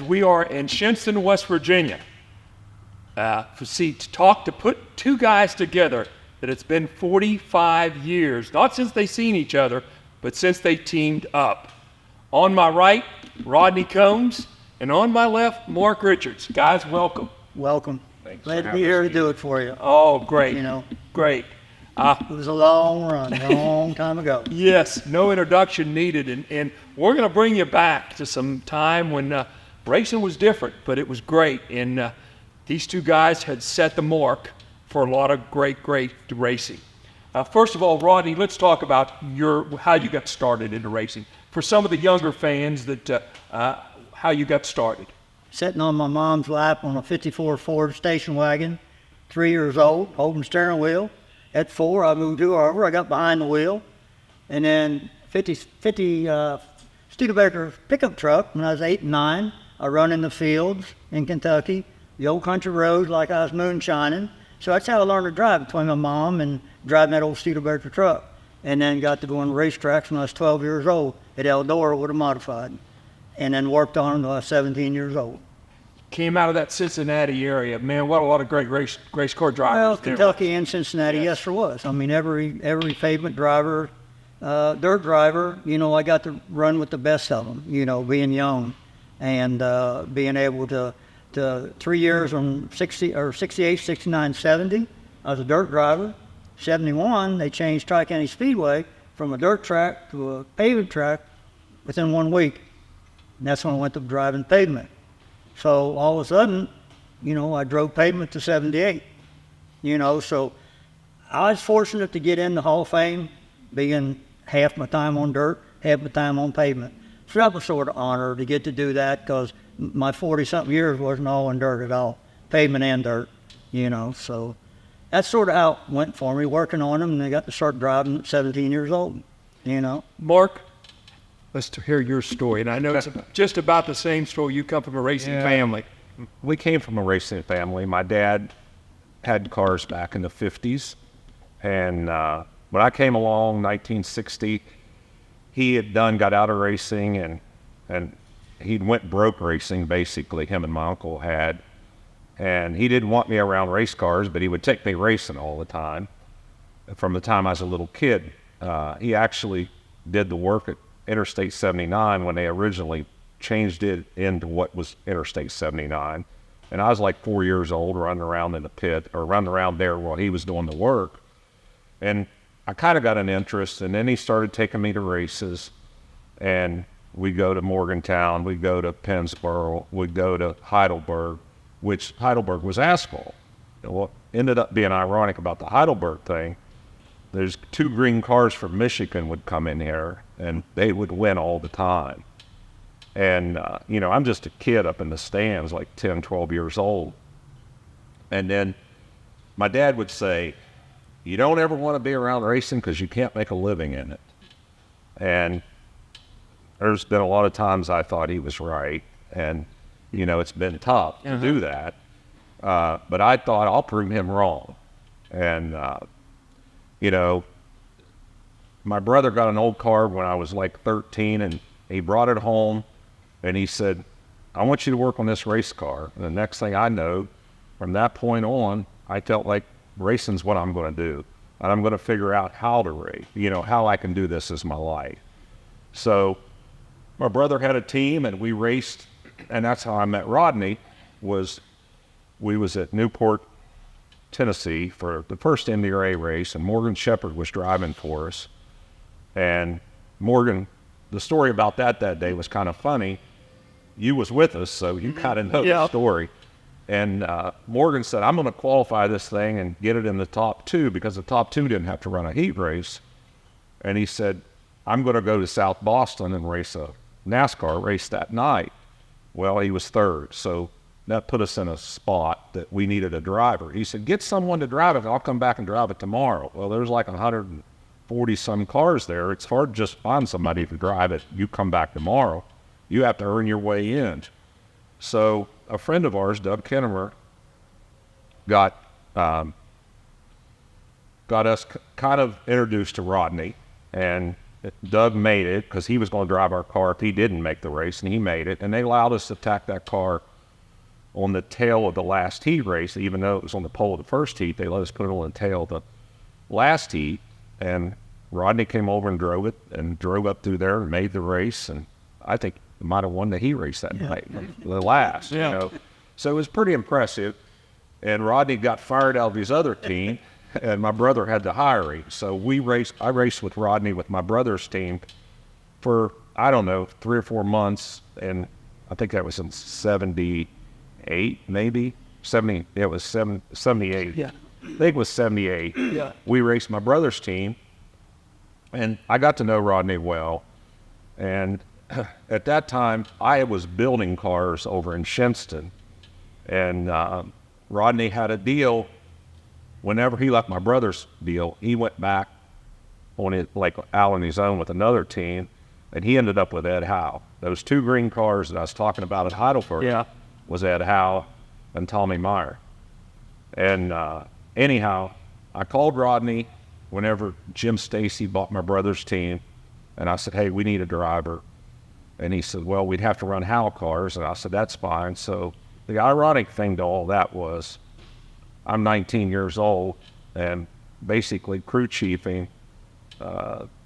we are in Shinnston, West Virginia. To put two guys together that it's been 45 years, not since they seen each other, but since they teamed up. On my right, Rodney Combs, and on my left, Mark Richards. Guys, welcome. Welcome. Thanks. Glad to be here to do it for you. Oh, great. Great. It was a long run, a long time ago. Yes, no introduction needed, and we're going to bring you back to some time when racing was different, but it was great, and these two guys had set the mark for a lot of great racing. First of all, Rodney, let's talk about how you got started into racing. For some of the younger fans, how you got started. Sitting on my mom's lap on a 54 Ford station wagon, 3 years old, holding steering wheel. At 4, I moved her over. I got behind the wheel. And then 50 Studebaker pickup truck when I was 8 and 9. I run in the fields in Kentucky, the old country roads like I was moonshining. So that's how I learned to drive, between my mom and driving that old Studebaker truck. And then got to go on racetracks when I was 12 years old at Eldora with a modified. And then worked on until I was 17 years old. Came out of that Cincinnati area. Man, what a lot of great race car drivers. Well, Kentucky and Cincinnati, yes, there was. I mean, every pavement driver, dirt driver, I got to run with the best of them, being young and being able to 3 years on 68, 69, 70, I was a dirt driver. 71, they changed Tri-County Speedway from a dirt track to a pavement track within 1 week. And that's when I went to driving pavement. So all of a sudden, I drove pavement to 78. So I was fortunate to get in the Hall of Fame, being half my time on dirt, half my time on pavement. So that was sort of honor to get to do that, because my 40-something years wasn't all in dirt at all, pavement and dirt, So that's sort of how it went for me, working on them, and I got to start driving at 17 years old, Mark, let's hear your story. And I know it's just about the same story. You come from a racing family. We came from a racing family. My dad had cars back in the 50s. And when I came along, 1960, he had got out of racing, and he went broke racing, basically, him and my uncle had. And he didn't want me around race cars, but he would take me racing all the time. From the time I was a little kid, he actually did the work at Interstate 79 when they originally changed it into what was Interstate 79. And I was like 4 years old, running around in the pit, or running around there while he was doing the work. And I kind of got an interest, and then he started taking me to races. And we'd go to Morgantown, we'd go to Pensboro, we'd go to Heidelberg, which Heidelberg was asphalt. And what ended up being ironic about the Heidelberg thing, there's 2 green cars from Michigan would come in here, and they would win all the time. And, I'm just a kid up in the stands, like 10, 12 years old. And then my dad would say, you don't ever want to be around racing because you can't make a living in it. And there's been a lot of times I thought he was right. And, it's been tough to do that. But I thought I'll prove him wrong. And, my brother got an old car when I was like 13, and he brought it home, and he said, I want you to work on this race car. And the next thing I know, from that point on, I felt like racing's what I'm going to do. And I'm going to figure out how to race, how I can do this as my life. So my brother had a team, and we raced, and that's how I met Rodney. We was at Newport, Tennessee for the first NDRA race, and Morgan Shepherd was driving for us. And Morgan, the story about that day was kind of funny. You was with us, so you kind of know the story. And Morgan said, I'm going to qualify this thing and get it in the top 2, because the top 2 didn't have to run a heat race. And he said, I'm going to go to South Boston and race a NASCAR race that night. Well, he was 3rd, so that put us in a spot that we needed a driver. He said, get someone to drive it, I'll come back and drive it tomorrow. Well, there's like 140 some cars there. It's hard to just find somebody to drive it. You come back tomorrow. You have to earn your way in. So a friend of ours, Doug Kennemer, got us kind of introduced to Rodney, and Doug made it because he was going to drive our car if he didn't make the race, and he made it. And they allowed us to attack that car on the tail of the last heat race, even though it was on the pole of the first heat. They let us put it on the tail of the last heat, and Rodney came over and drove it and drove up through there and made the race. And I think he might have won the heat race that night, the last. Yeah. You know? So it was pretty impressive. And Rodney got fired out of his other team, and my brother had to hire him. So I raced with Rodney with my brother's team for, I don't know, 3 or 4 months. And I think that was in 78, maybe 70. It was 78. Yeah. I think it was 78. Yeah. We raced my brother's team, and I got to know Rodney well. And at that time, I was building cars over in Shinston. And Rodney had a deal. Whenever he left my brother's deal, he went back on it, like out on his own with another team, and he ended up with Ed Howe. Those 2 green cars that I was talking about at Heidelberg was Ed Howe and Tommy Meyer. And anyhow, I called Rodney whenever Jim Stacy bought my brother's team, and I said, hey, we need a driver. And he said, well, we'd have to run Howe cars. And I said, that's fine. So the ironic thing to all that was I'm 19 years old and basically crew chiefing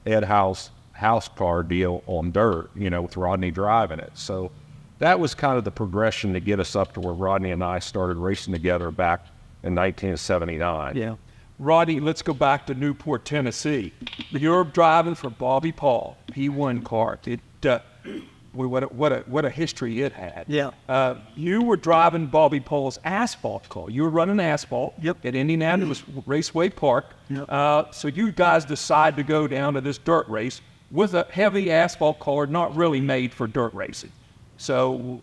Ed Howe's house car deal on dirt, you know, with Rodney driving it. So that was kind of the progression to get us up to where Rodney and I started racing together back in 1979. Yeah. Rodney, let's go back to Newport, Tennessee. You're driving for Bobby Paul, P1 car. What a history it had. Yeah. You were driving Bobby Paul's asphalt car. You were running asphalt at Indianapolis Raceway Park. Yep. So you guys decide to go down to this dirt race with a heavy asphalt car, not really made for dirt racing. So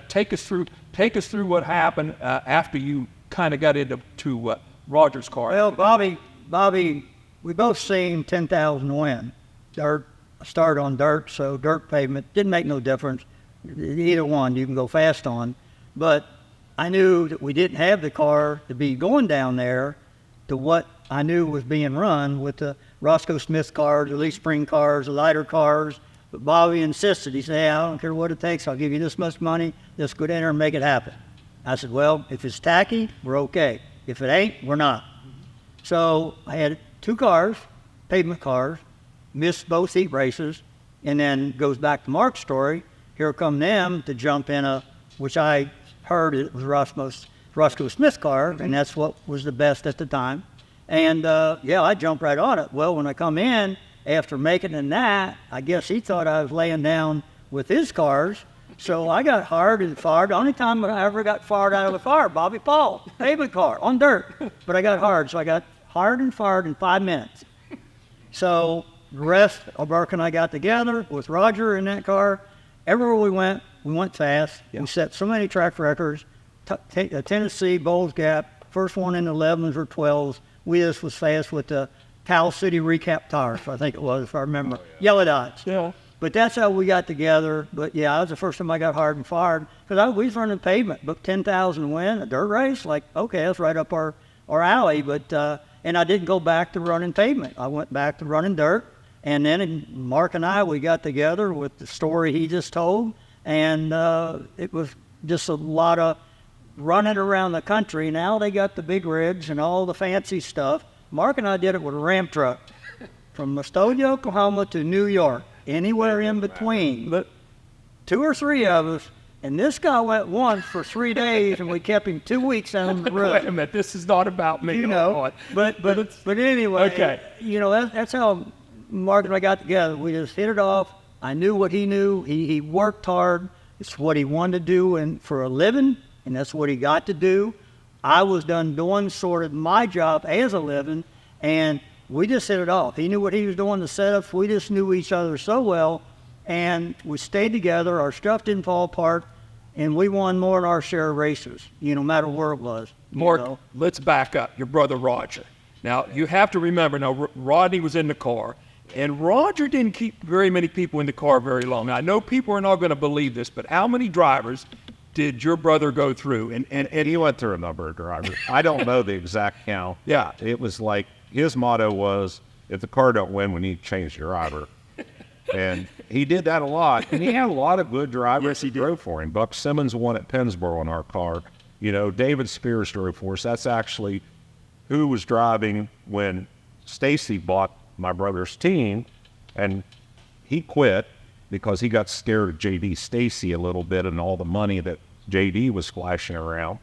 take us through what happened after you kind of got into Roger's car. Well, Bobby, we both seen 10,000 win. Dirt, started on dirt, so dirt pavement didn't make no difference. Either one you can go fast on. But I knew that we didn't have the car to be going down there to what I knew was being run with the Roscoe Smith cars, the Lee Spring cars, the lighter cars. But Bobby insisted. He said, hey, I don't care what it takes. I'll give you this much money. Let's go down there and make it happen. I said, well, if it's tacky, we're okay. If it ain't, we're not. So I had 2 cars, pavement cars, missed both heat races, and then goes back to Mark's story. Here come them to jump in which I heard it was Roscoe Smith car, and that's what was the best at the time. And I jumped right on it. Well, when I come in, after making in that, I guess he thought I was laying down with his cars. So I got hard and fired. The only time I ever got fired out of the fire, Bobby Paul, pavement car, on dirt. But I got hard, so I got hard and fired in 5 minutes. So the rest of Mark and I got together with Roger in that car. Everywhere we went fast. Yeah. We set so many track records. Tennessee, Bowles Gap, first one in the 11s or 12s. We just was fast with the Cal City recap tires, I think it was, if I remember. Oh, yeah. Yellow dots. Yeah. But that's how we got together. But yeah, that was the first time I got hard and fired. Because we was running pavement, but 10,000 win, a dirt race, like, okay, that's right up our alley. But and I didn't go back to running pavement. I went back to running dirt. And then Mark and I, we got together with the story he just told. And it was just a lot of running around the country. Now they got the big rigs and all the fancy stuff. Mark and I did it with a ramp truck from Muskogee, Oklahoma to New York. Anywhere in between, but 2 or 3 of us, and this guy went once for 3 days, and we kept him 2 weeks on the road. Wait a minute, this is not about me. You know, but anyway, okay. That's how Mark and I got together. We just hit it off. I knew what he knew. He worked hard. It's what he wanted to do, and for a living, and that's what he got to do. I was done doing sort of my job as a living, and we just hit it off. He knew what he was doing, the setups. We just knew each other so well, and we stayed together. Our stuff didn't fall apart, and we won more than our share of races, no matter where it was. Mark, let's back up. Your brother Roger. Now, you have to remember, Rodney was in the car, and Roger didn't keep very many people in the car very long. Now, I know people are not going to believe this, but how many drivers did your brother go through? And he went through a number of drivers. I don't know the exact count. Yeah. It was like, his motto was, if the car don't win, we need to change the driver. And he did that a lot. And he had a lot of good drivers. Yes, he did. Drove for him. Buck Simmons won at Pensboro in our car. You know, David Spears drove for us. That's actually who was driving when Stacy bought my brother's team, and he quit because he got scared of J.D. Stacy a little bit and all the money that J.D. was splashing around.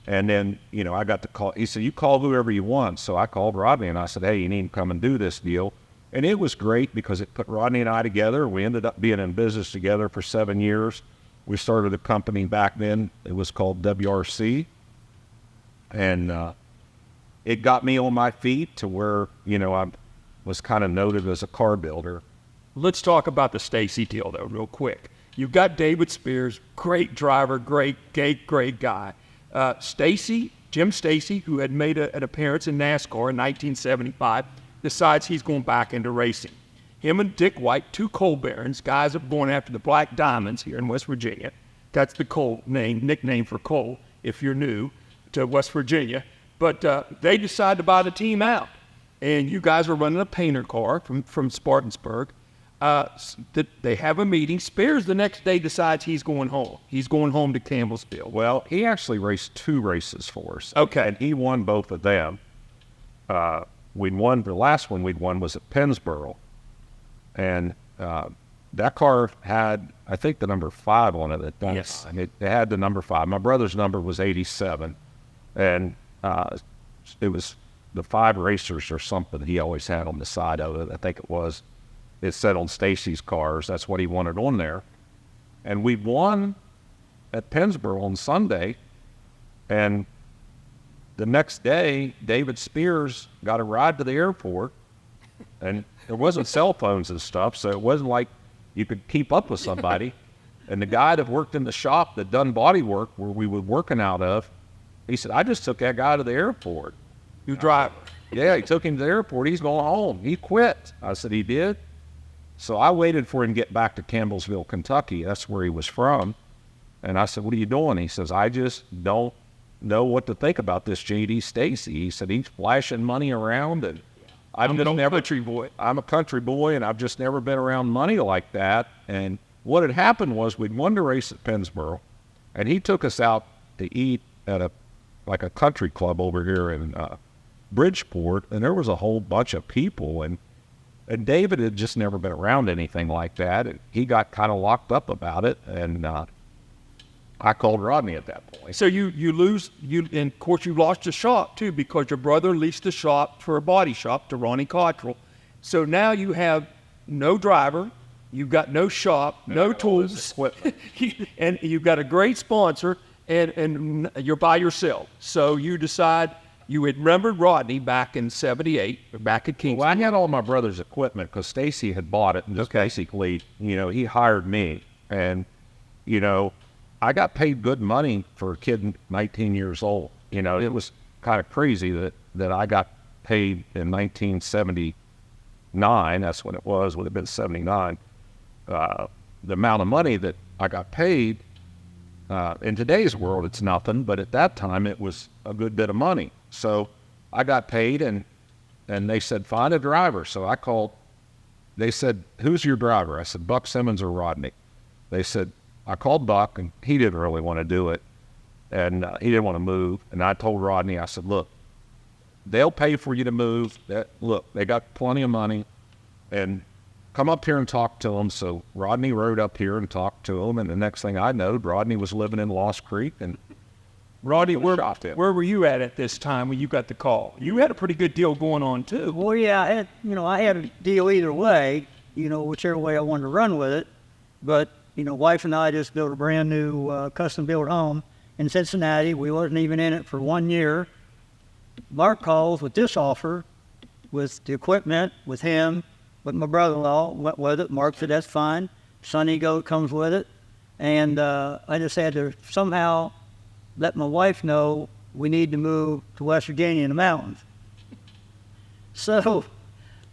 And then, you know, I got the call. He said, you call whoever you want. So I called Rodney, and I said, hey, you need to come and do this deal. And it was great because it put Rodney and I together. We ended up being in business together for 7 years. We started a company back then. It was called WRC. And it got me on my feet to where, you know, I was kind of noted as a car builder. Let's talk about the Stacy deal, though, real quick. You've got David Spears, great driver, great guy. Stacy, Jim Stacy, who had made an appearance in NASCAR in 1975, decides he's going back into racing. Him and Dick White, two coal barons, guys that are born after the Black Diamonds here in West Virginia. That's the coal nickname for coal, if you're new to West Virginia. But they decide to buy the team out. And you guys are running a painter car from Spartansburg. They have a meeting. Spears the next day decides he's going home. He's going home to Campbellsville. Well, he actually raced 2 races for us. Okay. And he won both of them. The last one we'd won was at Pensboro. And that car had, I think, the number 5 on it at that Yes. time. It had the number 5. My brother's number was 87. And it was the 5 racers or something he always had on the side of it. I think it was. It said on Stacy's cars. That's what he wanted on there. And we won at Pensboro on Sunday. And the next day, David Spears got a ride to the airport. And there wasn't cell phones and stuff, so it wasn't like you could keep up with somebody. And the guy that worked in the shop that done body work where we were working out of, he said, I just took that guy to the airport. You drive. Yeah, he took him to the airport. He's going home. He quit. I said, he did? So I waited for him to get back to Campbellsville, Kentucky. That's where he was from. And I said, what are you doing? He says, I just don't know what to think about this J.D. Stacy. He said, he's flashing money around. And I'm a country boy. I'm a country boy, and I've just never been around money like that. And what had happened was we'd won the race at Pensboro, and he took us out to eat at a country club over here in Bridgeport, and there was a whole bunch of people. And David had just never been around anything like that. And he got kind of locked up about it, and I called Rodney at that point. So you lose, and of course you lost the shop too because your brother leased the shop for a body shop to Ronnie Cottrell. So now you have no driver, you've got no shop, no tools, and you've got a great sponsor, and you're by yourself. So you decide. You had remembered Rodney back in '78, or back at Kingston. Well, I had all my brother's equipment because Stacy had bought it and just basically, you know, he hired me. And, you know, I got paid good money for a kid 19 years old. You know, it was kind of crazy that I got paid in 1979. That's when it was, would have been 79. The amount of money that I got paid, in today's world, it's nothing, but at that time it was a good bit of money. So I got paid, and they said, find a driver. So I called. They said, who's your driver? I said, Buck Simmons or Rodney. They said, I called Buck, and he didn't really want to do it, and he didn't want to move. And I told Rodney, I said, look, they'll pay for you to move. Look, they got plenty of money, and come up here and talk to them. So Rodney rode up here and talked to him, and the next thing I know, Rodney was living in Lost Creek, and Rodney, where were you at this time when you got the call? You had a pretty good deal going on too. Well, yeah, I had a deal either way, whichever way I wanted to run with it. But, wife and I just built a brand new custom-built home in Cincinnati. We wasn't even in it for 1 year. Mark calls with this offer, with the equipment, with him, with my brother-in-law, went with it. Mark said, that's fine. Sunny Goat comes with it. And I just had to somehow let my wife know we need to move to West Virginia in the mountains. So,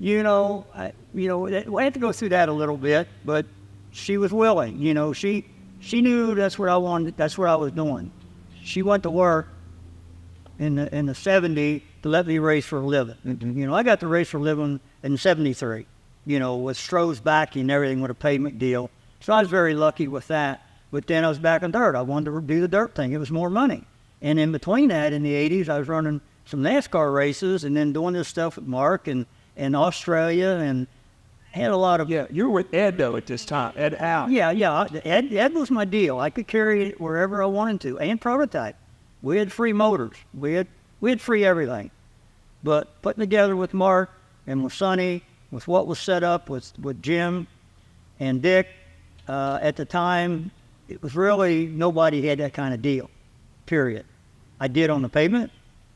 I had to go through that a little bit, but she was willing. She knew that's what I wanted. That's what I was doing. She went to work in the 70s to let me race for a living. I got to race for a living in 73, you know, with Stroh's backing and everything with a pavement deal. So I was very lucky with that. But then I was back in dirt. I wanted to do the dirt thing. It was more money. And in between that, in the 80s, I was running some NASCAR races and then doing this stuff with Mark and Australia, and had a lot of... Yeah, you were with Ed, though, at this time. Ed Howe. Yeah. Ed was my deal. I could carry it wherever I wanted to, and prototype. We had free motors. We had free everything. But putting together with Mark and with Sonny, with what was set up with Jim and Dick, at the time, it was really, nobody had that kind of deal, period. I did on the pavement.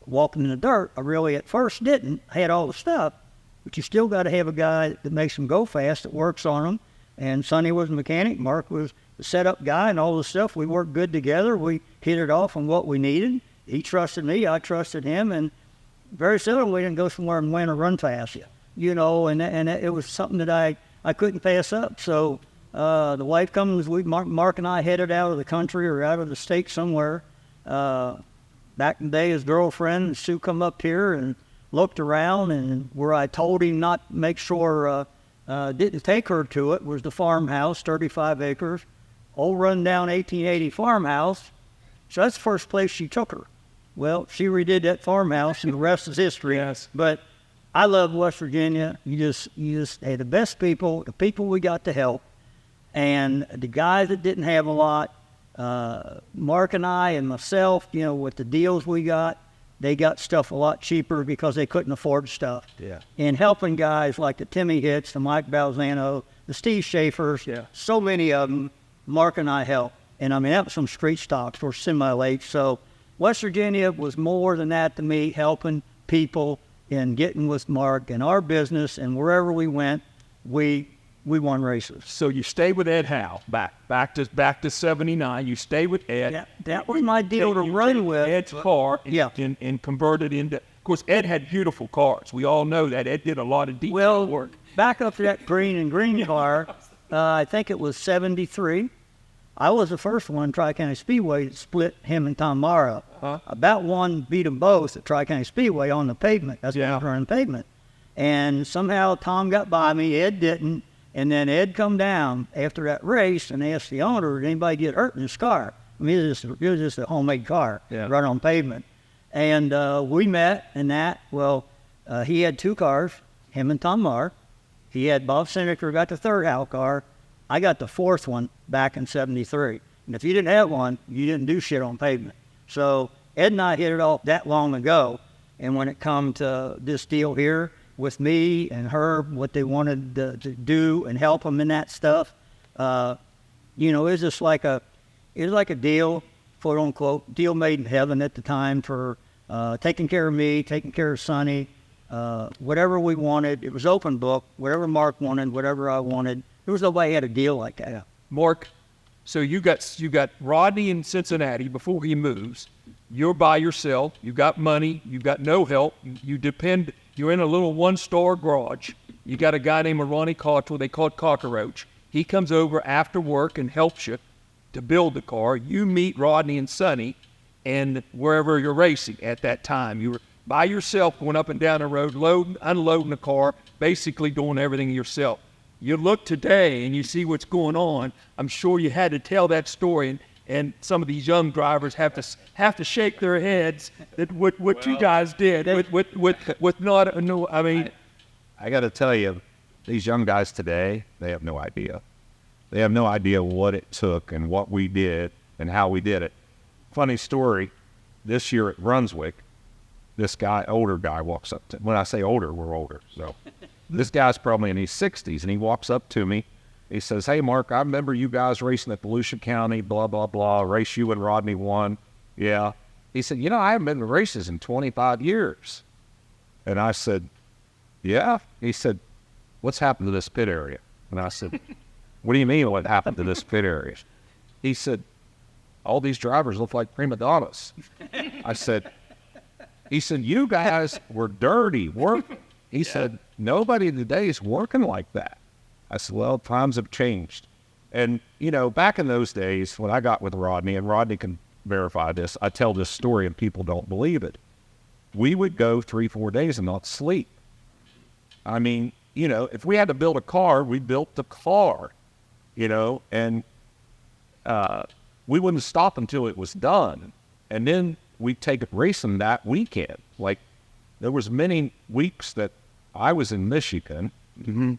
Walking in the dirt, I really at first didn't. I had all the stuff, but you still got to have a guy that makes them go fast, that works on them. And Sonny was a mechanic. Mark was the setup guy and all the stuff. We worked good together. We hit it off on what we needed. He trusted me. I trusted him. And very seldom we didn't go somewhere and win or run fast, you know, and it was something that I couldn't pass up. So the wife comes, Mark and I headed out of the country or out of the state somewhere. Back in the day, his girlfriend, Sue, come up here and looked around, and where I told him not to make sure, didn't take her to it, was the farmhouse, 35 acres, old run-down 1880 farmhouse. So that's the first place she took her. Well, she redid that farmhouse, and the rest is history. Yes. But I love West Virginia. You just had the best people, the people we got to help, and the guys that didn't have a lot. Mark and I and myself, you know, with the deals we got, they got stuff a lot cheaper because they couldn't afford stuff. Yeah. And helping guys like the Timmy Hitch, the Mike Balzano, the Steve Schaefers, so many of them, Mark and I helped. And I mean, that was some street stocks for semi-late. So West Virginia was more than that to me, helping people and getting with Mark and our business, and wherever we went, we won races. So you stayed with Ed Howe back to 79. You stayed with Ed. That was my deal to run with. Ed's car and converted into. Of course, Ed had beautiful cars. We all know that. Ed did a lot of detail work. Back up to that green car, I think it was 73. I was the first one, Tri-County Speedway, to split him and Tom Mara. About one beat them both at Tri-County Speedway on the pavement. That's when I was running pavement. And somehow Tom got by me, Ed didn't. And then Ed come down after that race and asked the owner, did anybody get hurt in his car? I mean, it was just a homemade car, run on pavement. And we met in that. Well, he had two cars, him and Tom Marr. He had Bob Seneca got the third Howe car. I got the fourth one back in 73. And if you didn't have one, you didn't do shit on pavement. So Ed and I hit it off that long ago. And when it come to this deal here, with me and Herb, what they wanted to do and help them in that stuff, you know, it was just like a deal, quote unquote, deal made in heaven at the time for taking care of me, taking care of Sonny, whatever we wanted. It was open book, whatever Mark wanted, whatever I wanted. There was nobody had a deal like that. Mark, so you got Rodney in Cincinnati before he moves. You're by yourself. You got money. You got no help. You're in a little one-store garage. You got a guy named Ronnie Cottrell, they called Cockroach. He comes over after work and helps you to build the car. You meet Rodney and Sonny, and wherever you're racing at that time, you were by yourself going up and down the road, loading, unloading the car, basically doing everything yourself. You look today and you see what's going on. I'm sure you had to tell that story, and some of these young drivers have to shake their heads that what you guys did with not no. I mean, I got to tell you, these young guys today, they have no idea. They have no idea what it took and what we did and how we did it. Funny story, this year at Brunswick, this guy, older guy, walks up to, when I say older, we're older, so this guy's probably in his 60s, and he walks up to me. He says, "Hey, Mark, I remember you guys racing at Volusia County, blah, blah, blah, race you and Rodney won." Yeah. He said, "You know, I haven't been to races in 25 years. And I said, "Yeah." He said, "What's happened to this pit area?" And I said, "What do you mean what happened to this pit area?" He said, "All these drivers look like prima donnas." He said, "You guys were dirty work." He said, "Nobody today is working like that." I said, "Well, times have changed." And, you know, back in those days when I got with Rodney, and Rodney can verify this, I tell this story and people don't believe it. We would go 3-4 days and not sleep. I mean, you know, if we had to build a car, we built the car, you know, and we wouldn't stop until it was done. And then we'd take it racing that weekend. Like, there was many weeks that I was in Michigan,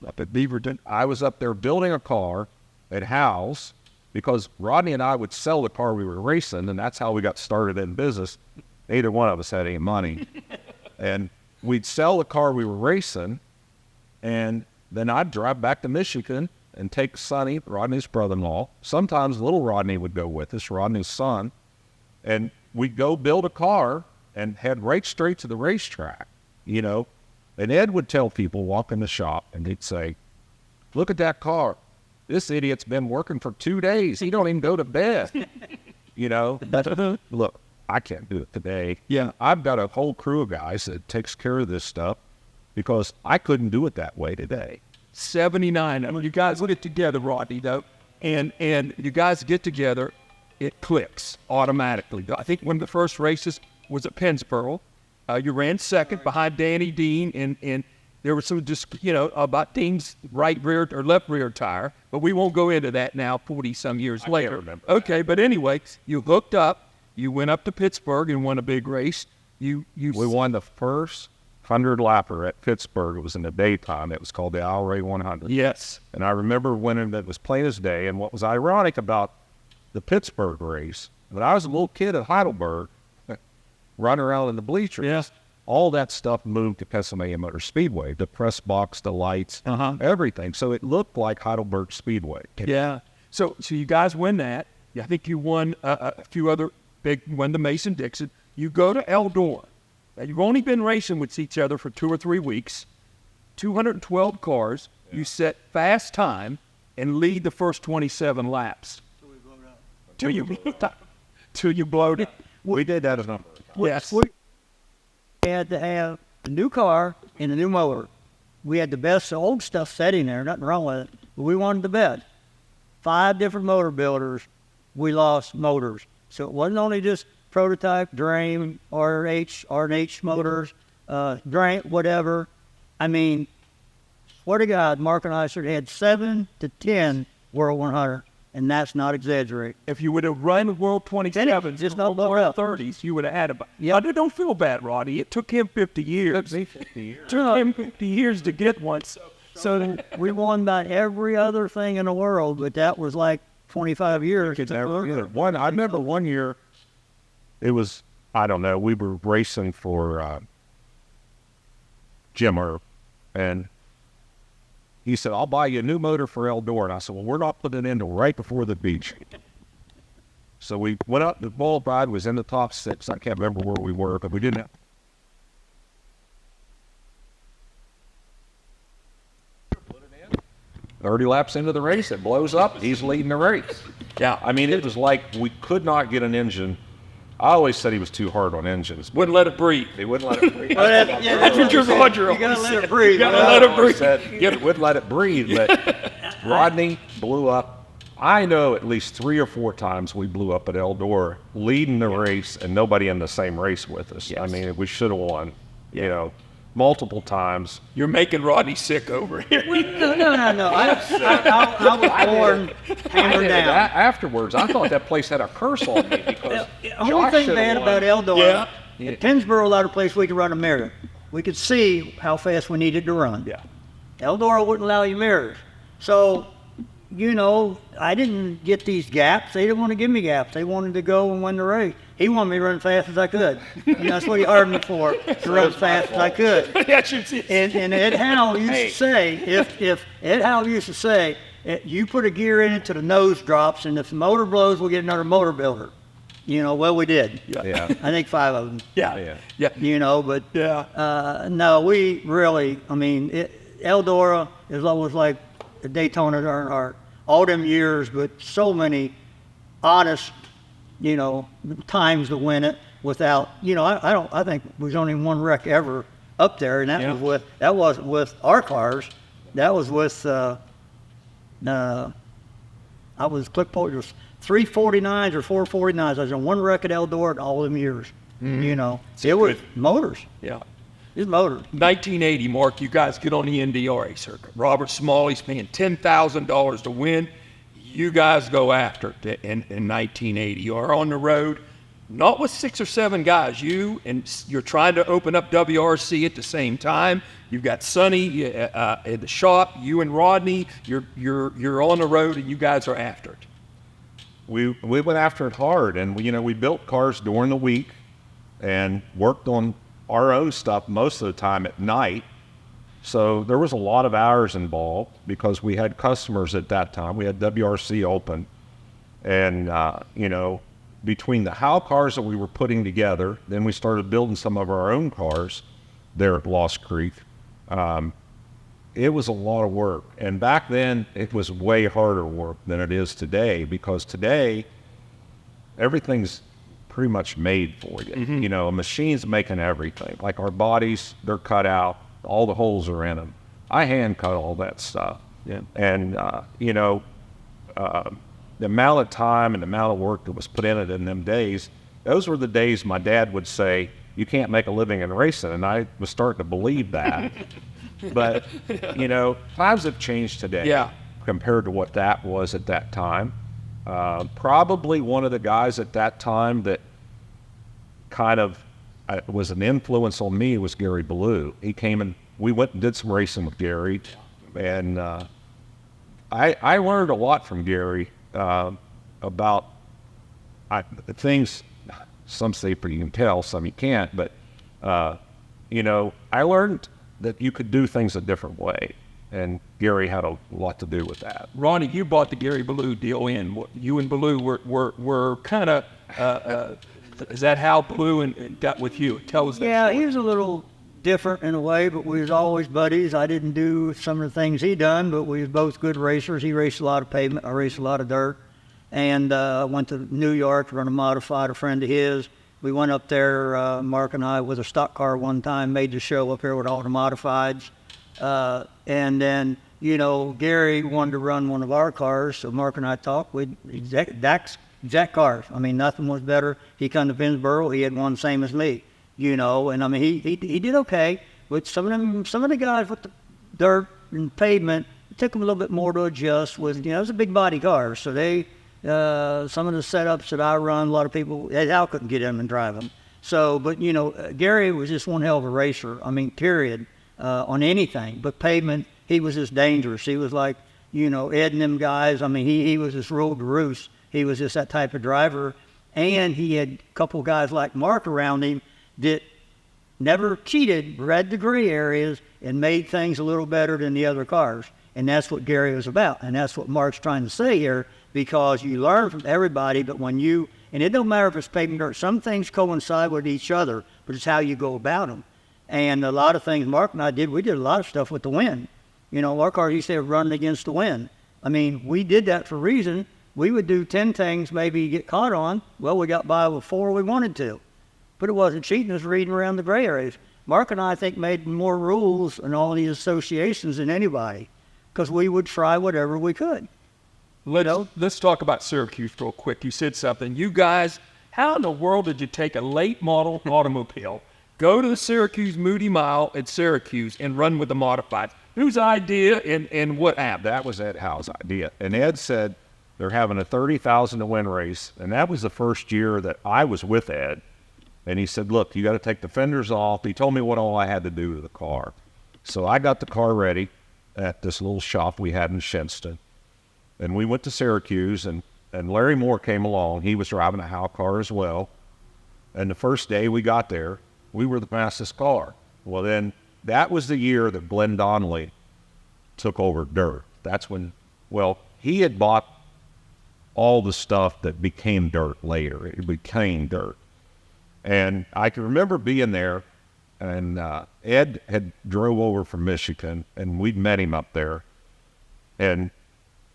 up at Beaverton. I was up there building a car at Hal's because Rodney and I would sell the car we were racing, and that's how we got started in business. Neither one of us had any money. And we'd sell the car we were racing, and then I'd drive back to Michigan and take Sonny, Rodney's brother-in-law. Sometimes little Rodney would go with us, Rodney's son, and we'd go build a car and head right straight to the racetrack, you know. And Ed would tell people, walk in the shop, and he'd say, look at that car. This idiot's been working for 2 days. He don't even go to bed, you know. Look, I can't do it today. Yeah, I've got a whole crew of guys that takes care of this stuff because I couldn't do it that way today. 79. I mean, you guys get together, Rodney, though, and you guys get together, it clicks automatically. I think one of the first races was at Pensboro. You ran second behind Danny Dean, and there was some about Dean's right rear or left rear tire, but we won't go into that now 40-some years later. Can't remember okay, but anyway, you hooked up, you went up to Pittsburgh and won a big race. We won the first 100-lapper at Pittsburgh. It was in the daytime. It was called the Alray 100. Yes. And I remember winning. That was plain as day. And what was ironic about the Pittsburgh race, when I was a little kid at Heidelberg, running around in the bleachers, yes, all that stuff moved to Pennsylvania Motor Speedway, the press box, the lights, everything. So it looked like Heidelberg Speedway. Yeah. So you guys win that. I think you won a few other won the Mason-Dixon. You go to Eldora. Now, you've only been racing with each other for 2 or 3 weeks. 212 cars. Yeah. You set fast time and lead the first 27 laps. Till you blowed it. We did that a number of times. Yes. We had to have a new car and a new motor. We had the best old stuff sitting there, nothing wrong with it, but we wanted the best. 5 different motor builders, we lost motors. So it wasn't only just prototype, Dream, R&H motors, Dream, whatever. I mean, swear to God, Mark and I had 7 to 10 World 100, and that's not exaggerating. If you would have run World 27s, just not World 30s, you would have had about. Yeah. Don't feel bad, Rodney. It took him 50 years. It took me 50 years. It took him 50 years to get one. So we won about every other thing in the world, but that was like 25 years. I remember one year, it was, I don't know, we were racing for Jim Earp, and he said, I'll buy you a new motor for Eldora. And I said, well, we're not putting it in until right before the beach. So we went up, the ball ride was in the top 6. I can't remember where we were, but we didn't have 30 laps into the race, it blows up, he's leading the race. Yeah. I mean, it was like we could not get an engine. I always said he was too hard on engines. Wouldn't let it breathe. He wouldn't let it breathe. That's what your Roger You gotta let it breathe. You gotta let it breathe. Said, wouldn't let it breathe, but Rodney blew up. I know at least 3 or 4 times we blew up at Eldora, leading the race, and nobody in the same race with us. Yes. I mean, we should have won, you know, multiple times. You're making Rodney sick over here. No. I was born hammered down. Afterwards, I thought that place had a curse on me because The only thing bad about Eldora, Yeah. at Pensboro allowed a place we could run a mirror. We could see how fast we needed to run. Yeah. Eldora wouldn't allow you mirrors. So, you know, I didn't get these gaps. They didn't want to give me gaps. They wanted to go and win the race. He wanted me to run as fast as I could. And that's what he hired me for, to run as fast as I could. And Ed Howell used to say, if Ed Howell used to say, you put a gear in it till the nose drops, and if the motor blows, we'll get another motor builder. You know, well, we did. Yeah. I think 5 of them. Yeah. You know, but no, we really, I mean, Eldora is always like the Daytona Earnhardt. All them years, but so many honest, you know, times to win it without, you know, I think there was only one wreck ever up there, and that wasn't with our cars. That was with, I was Clickpoint, it was 349s or 449s. I was in one wreck at Eldora all them years. You know, it was motors. Yeah. His motor. 1980, Mark, you guys get on the NDRA circuit. Robert Smalley's paying $10,000 to win. You guys go after it in 1980. You are on the road, not with 6 or 7 guys. You're trying to open up WRC at the same time. You've got Sonny at the shop. You and Rodney. You're on the road, and you guys are after it. We went after it hard, and we built cars during the week and worked on our own stuff most of the time at night. So there was a lot of hours involved because we had customers at that time. We had WRC open, and between the Howe cars that we were putting together, then we started building some of our own cars there at Lost Creek. It was a lot of work, and back then it was way harder work than it is today, because today everything's pretty much made for you. Mm-hmm. A machine's making everything. Like our bodies, they're cut out, all the holes are in them. I hand cut all that stuff. Yeah. And the amount of time and the amount of work that was put in it in them days, those were the days my dad would say, you can't make a living in racing, and I was starting to believe that. But times have changed today compared to what that was at that time. Probably one of the guys at that time that kind of was an influence on me was Gary Ballou. He came and we went and did some racing with Gary, and I learned a lot from Gary about things. Some say you can tell, some you can't, but I learned that you could do things a different way, and Gary had a lot to do with that. Ronnie, you bought the Gary Ballou deal in. You and Ballou were kind of, is that how Ballou got with you? Tell us that. Yeah, story. he was a little different in a way, but we was always buddies. I didn't do some of the things he done, but we was both good racers. He raced a lot of pavement. I raced a lot of dirt. And I went to New York to run a modified, a friend of his. We went up there, Mark and I, with a stock car one time, made the show up here with all the modifieds. And then, Gary wanted to run one of our cars, so Mark and I talked. Exact cars. I mean, nothing was better. He come to Pensboro, he had one same as me, and I mean, he did okay. But some of the guys with the dirt and pavement, it took them a little bit more to adjust. It was a big body car, so they. Some of the setups that I run, a lot of people, Al couldn't get in and drive them. So, but Gary was just one hell of a racer. I mean, period, on anything. But pavement, he was just dangerous. He was like, Ed and them guys. I mean, he was just ruled the roost. He was just that type of driver. And he had a couple guys like Mark around him that never cheated, read the gray areas, and made things a little better than the other cars. And that's what Gary was about. And that's what Mark's trying to say here, because you learn from everybody, but and it don't matter if it's pavement or dirt, some things coincide with each other, but it's how you go about them. And a lot of things Mark and I did, we did a lot of stuff with the wind. Our car used to have running against the wind. I mean, we did that for a reason. We would do 10 things, maybe get caught on. Well, we got by with 4 we wanted to. But it wasn't cheating, it was reading around the gray areas. Mark and I think, made more rules in all these associations than anybody, because we would try whatever we could. Let's talk about Syracuse real quick. You said something. You guys, how in the world did you take a late model automobile, go to the Syracuse Moody Mile at Syracuse, and run with the modifieds? Whose idea and what happened? That was Ed Howe's idea. And Ed said they're having a 30,000 to win race, and that was the first year that I was with Ed. And he said, look, you got to take the fenders off. He told me what all I had to do to the car. So I got the car ready at this little shop we had in Shinston. And we went to Syracuse, and Larry Moore came along. He was driving a Howe car as well. And the first day we got there, we were the fastest car. Well, then that was the year that Glenn Donnelly took over dirt. That's when, he had bought all the stuff that became dirt later. It became dirt. And I can remember being there, and Ed had drove over from Michigan, and we'd met him up there. And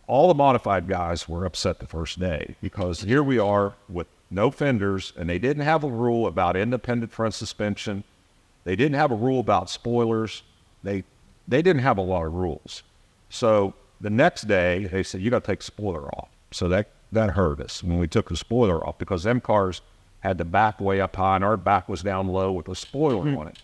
all the modified guys were upset the first day, because here we are with no fenders, and they didn't have a rule about independent front suspension. They didn't have a rule about spoilers. They didn't have a lot of rules. So the next day, they said, you got to take the spoiler off. So that hurt us when we took the spoiler off, because them cars had the back way up high, and our back was down low with the spoiler on it.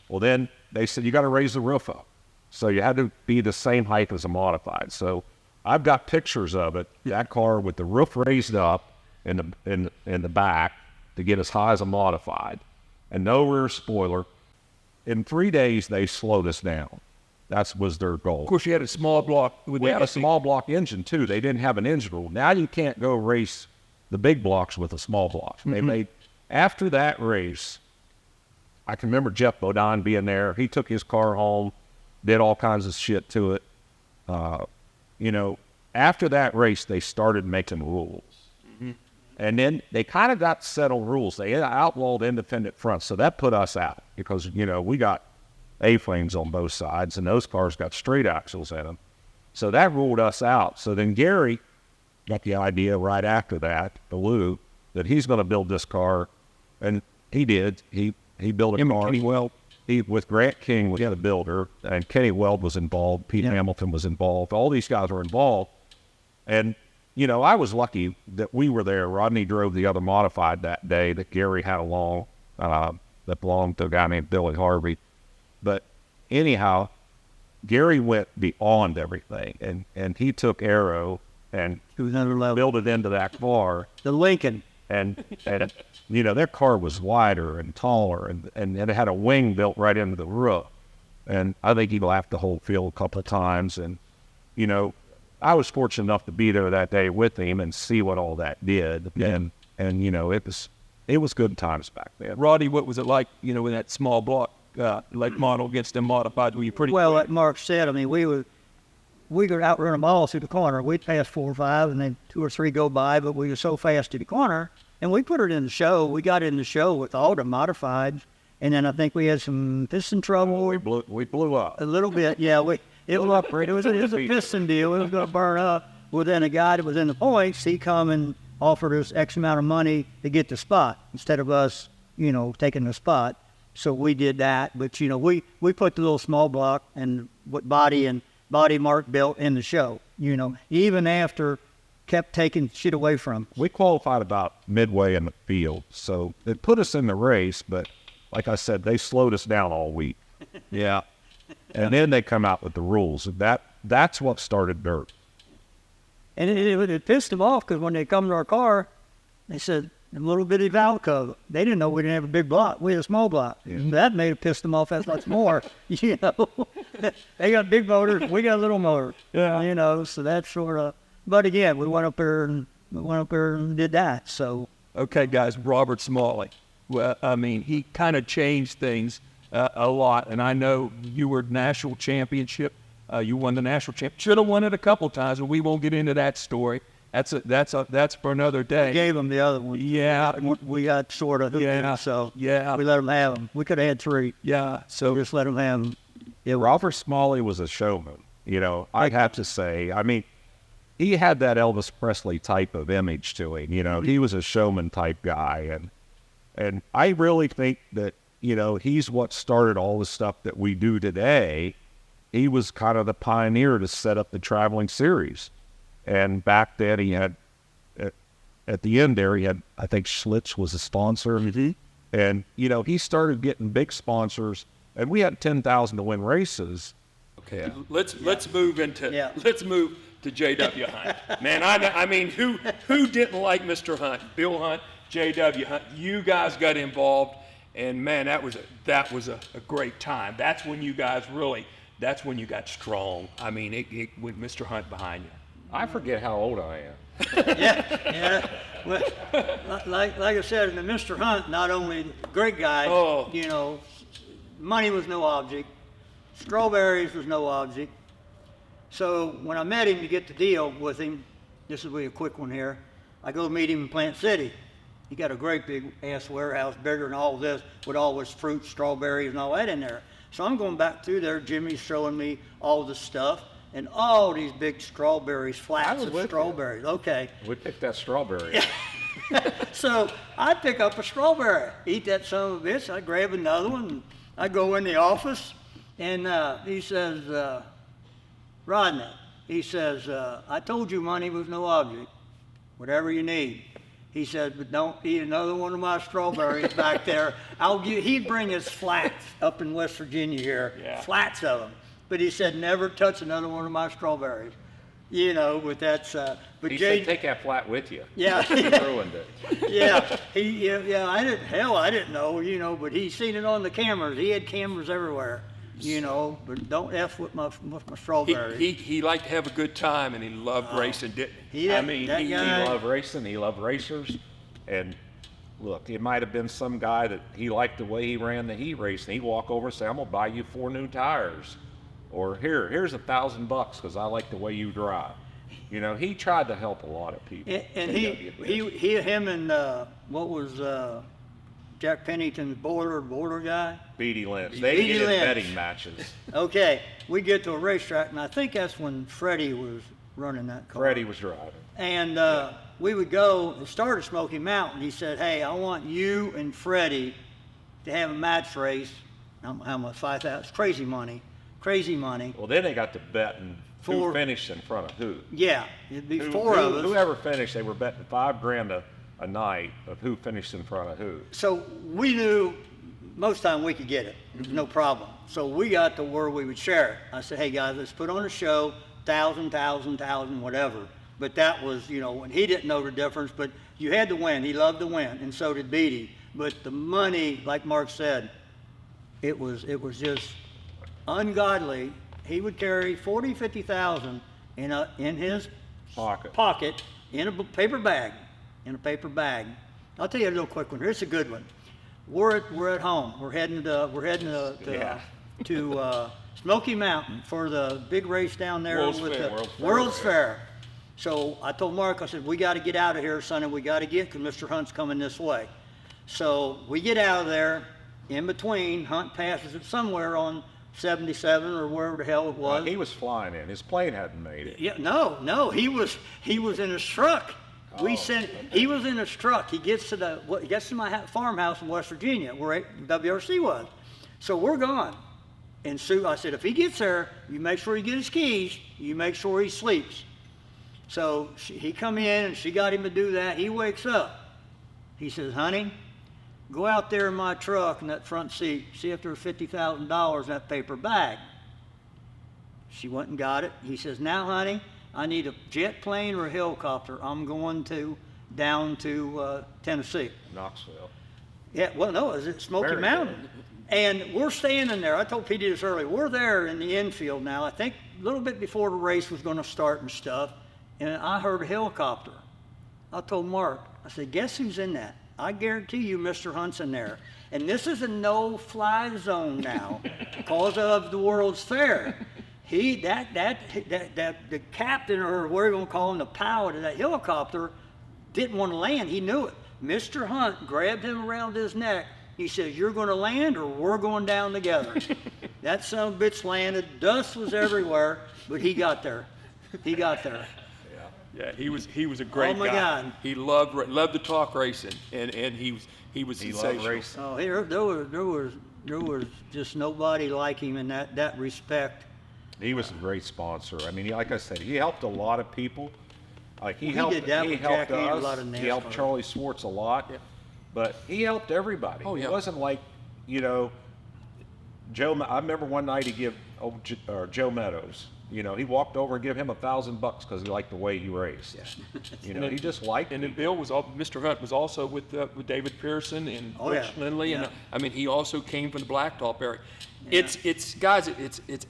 Well, then they said, you got to raise the roof up. So you had to be the same height as a modified. So I've got pictures of it, that car with the roof raised up in the back to get as high as a modified, and no rear spoiler. In 3 days, they slowed us down. That was their goal. Of course, you had a small block with We had a small block engine too. They didn't have an engine rule. Now you can't go race the big blocks with a small block. They made, after that race, I can remember Jeff Bodine being there. He took his car home, did all kinds of shit to it. You know, after that race, they started making rules. And then they kind of got settled rules. They outlawed independent fronts. So that put us out because, you know, we got A-frames on both sides and those cars got straight axles in them. So that ruled us out. So then Gary got the idea right after that, Baloo, that he's going to build this car. And he did. He built a car. Kenny Weld. With Grant King, we had a builder, and Kenny Weld was involved. Pete Hamilton was involved. All these guys were involved. And, you know, I was lucky that we were there. Rodney drove the other modified that day that Gary had along, that belonged to a guy named Billy Harvey. But anyhow, Gary went beyond everything, and he took Aero and built it into that car. The Lincoln. And you know, their car was wider and taller, and it had a wing built right into the roof. And I think he laughed the whole field a couple of times. And, you know, I was fortunate enough to be there that day with him and see what all that did. Yeah. And you know, it was good times back then. Roddy, what was it like, you know, with that small block like model against them modified? Were you pretty Well, like Mark said, I mean, we could outrun them all through the corner. We'd pass 4 or 5, and then 2 or 3 go by, but we were so fast to the corner. And we put it in the show. We got it in the show with all the modifieds. And then I think we had some piston trouble. We blew up. A little bit, yeah. It was a piston deal. It was going to burn up. Well, then a guy that was in the points, he come and offered us X amount of money to get the spot instead of us, you know, taking the spot. So we did that. But, you know, we put the little small block and what body Mark built in the show, you know, even after kept taking shit away from us. We qualified about midway in the field, so it put us in the race, but like I said, they slowed us down all week. Yeah. And then they come out with the rules. That's what started dirt. And it pissed them off because when they come to our car, they said, a little bitty valve cover. They didn't know we didn't have a big block. We had a small block. Yeah. That made it piss them off that much more. You know, they got big motors. We got little motors. Yeah. You know, so that's sort of. But again, we went up there and did that. So. Okay, guys, Robert Smalley. Well, I mean, he kind of changed things a lot. And I know you were national championship. You won the national championship. Should have won it a couple times, but we won't get into that story. That's for another day. We gave them the other one. Yeah. We got sort of hooked in, so yeah. We let them have them. We could have had 3. Yeah. So just let them have them. Yeah, Robert Smalley was a showman. You know, I'd have to say. I mean, he had that Elvis Presley type of image to him. You know, he was a showman type guy, and I really think that, you know, he's what started all the stuff that we do today. He was kind of the pioneer to set up the traveling series. And back then he had, at the end there, he had, I think Schlitz was a sponsor. Mm-hmm. And, you know, he started getting big sponsors, and we had 10,000 to win races. Okay, let's move to J.W. Hunt. Man, I mean, who didn't like Mr. Hunt? Bill Hunt, J.W. Hunt. You guys got involved, and man, that was a great time. That's when you guys got strong. I mean, with Mr. Hunt behind you. I forget how old I am. Yeah. Well, like I said, Mr. Hunt, not only great guy, you know, money was no object, strawberries was no object. So when I met him to get the deal with him, this will be a quick one here. I go meet him in Plant City. He got a great big ass warehouse, bigger than all this, with all this fruit, strawberries, and all that in there. So I'm going back through there. Jimmy's showing me all the stuff. And all these big strawberries, flats of strawberries. You. Okay. We picked that strawberry. So I pick up a strawberry, eat that son of a bitch. I grab another one. And I go in the office, and he says, Rodney, he says, I told you money was no object. Whatever you need. He said, but don't eat another one of my strawberries back there. He'd bring us flats up in West Virginia here, flats of them. But he said, never touch another one of my strawberries. You know, but that's, but He Jay, said, take that flat with you. yeah, You ruined it. yeah, I didn't know, you know, but he seen it on the cameras. He had cameras everywhere, you know, but don't F with my strawberries. He liked to have a good time, and he loved racing, didn't he? He loved racing. He loved racers. And look, it might have been some guy that he liked the way he ran the heat race, and he'd walk over and say, I'm going to buy you 4 new tires. Or here's $1,000 because I like the way you drive. You know, he tried to help a lot of people. And him and what was Jack Pennington's boiler guy? Beatty Lynch. They did betting matches. Okay, we get to a racetrack, and I think that's when Freddie was running that car. Freddie was driving. And we would go, it started Smoky Mountain. He said, hey, I want you and Freddie to have a match race. How much? $5,000. Crazy money. Well, then they got to betting who finished in front of who. Yeah, it'd be 4 of us. Whoever finished, they were betting $5,000 a night of who finished in front of who. So we knew most time we could get it. There was no problem. So we got to where we would share it. I said, hey guys, let's put on a show, 1,000, whatever. But that was, you know, and he didn't know the difference, but you had to win. He loved to win, and so did Beatty. But the money, like Mark said, it was just ungodly. He would carry 40, 50,000 in his pocket in a paper bag. I'll tell you a little quick one. Here's a good one. We're at home. We're heading to Smoky Mountain for the big race down there World's Fair. So I told Mark, I said, we got to get out of here, son, we got to get, because Mr. Hunt's coming this way. So we get out of there. In between, Hunt passes it somewhere on 77 or wherever the hell it was. He was flying in. His plane hadn't made it. Yeah, no, he was in his truck. He was in his truck. He gets to my farmhouse in West Virginia where WRC was. So we're gone. And Sue, I said, if he gets there, you make sure he gets his keys. You make sure he sleeps. So he come in and she got him to do that. He wakes up. He says, honey, go out there in my truck in that front seat, see if there's $50,000 in that paper bag. She went and got it. He says, now, honey, I need a jet plane or a helicopter. I'm going down to Tennessee. Knoxville. Yeah, well, no, it's at Smoky Mountain. And we're standing there. I told Petey this earlier. We're there in the infield now. I think a little bit before the race was going to start and stuff. And I heard a helicopter. I told Mark, I said, guess who's in that? I guarantee you Mr. Hunt's in there. And this is a no-fly zone now because of the World's Fair. The captain, or what are you going to call him, the pilot of that helicopter, didn't want to land. He knew it. Mr. Hunt grabbed him around his neck. He says, you're going to land or we're going down together. That son of a bitch landed. Dust was everywhere, but he got there. Yeah, he was a great guy. Oh my God. He loved to talk racing, and he was sensational. Loved racing. Oh, there was just nobody like him in that respect. He was a great sponsor. I mean, like I said, he helped a lot of people. Like he did that with helped Jackie and us. a lot of NASCAR. He helped Charlie Swartz a lot. Yeah. But he helped everybody. Oh, yeah. It wasn't like, you know, Joe. I remember one night he gave Joe Meadows. You know, he walked over and gave him $1,000 because he liked the way he raced. Yeah. You know, he just liked. And then Mr. Hunt was also with David Pearson and Rich Lindley, and I mean, he also came from the Blacktop area. Yeah. It's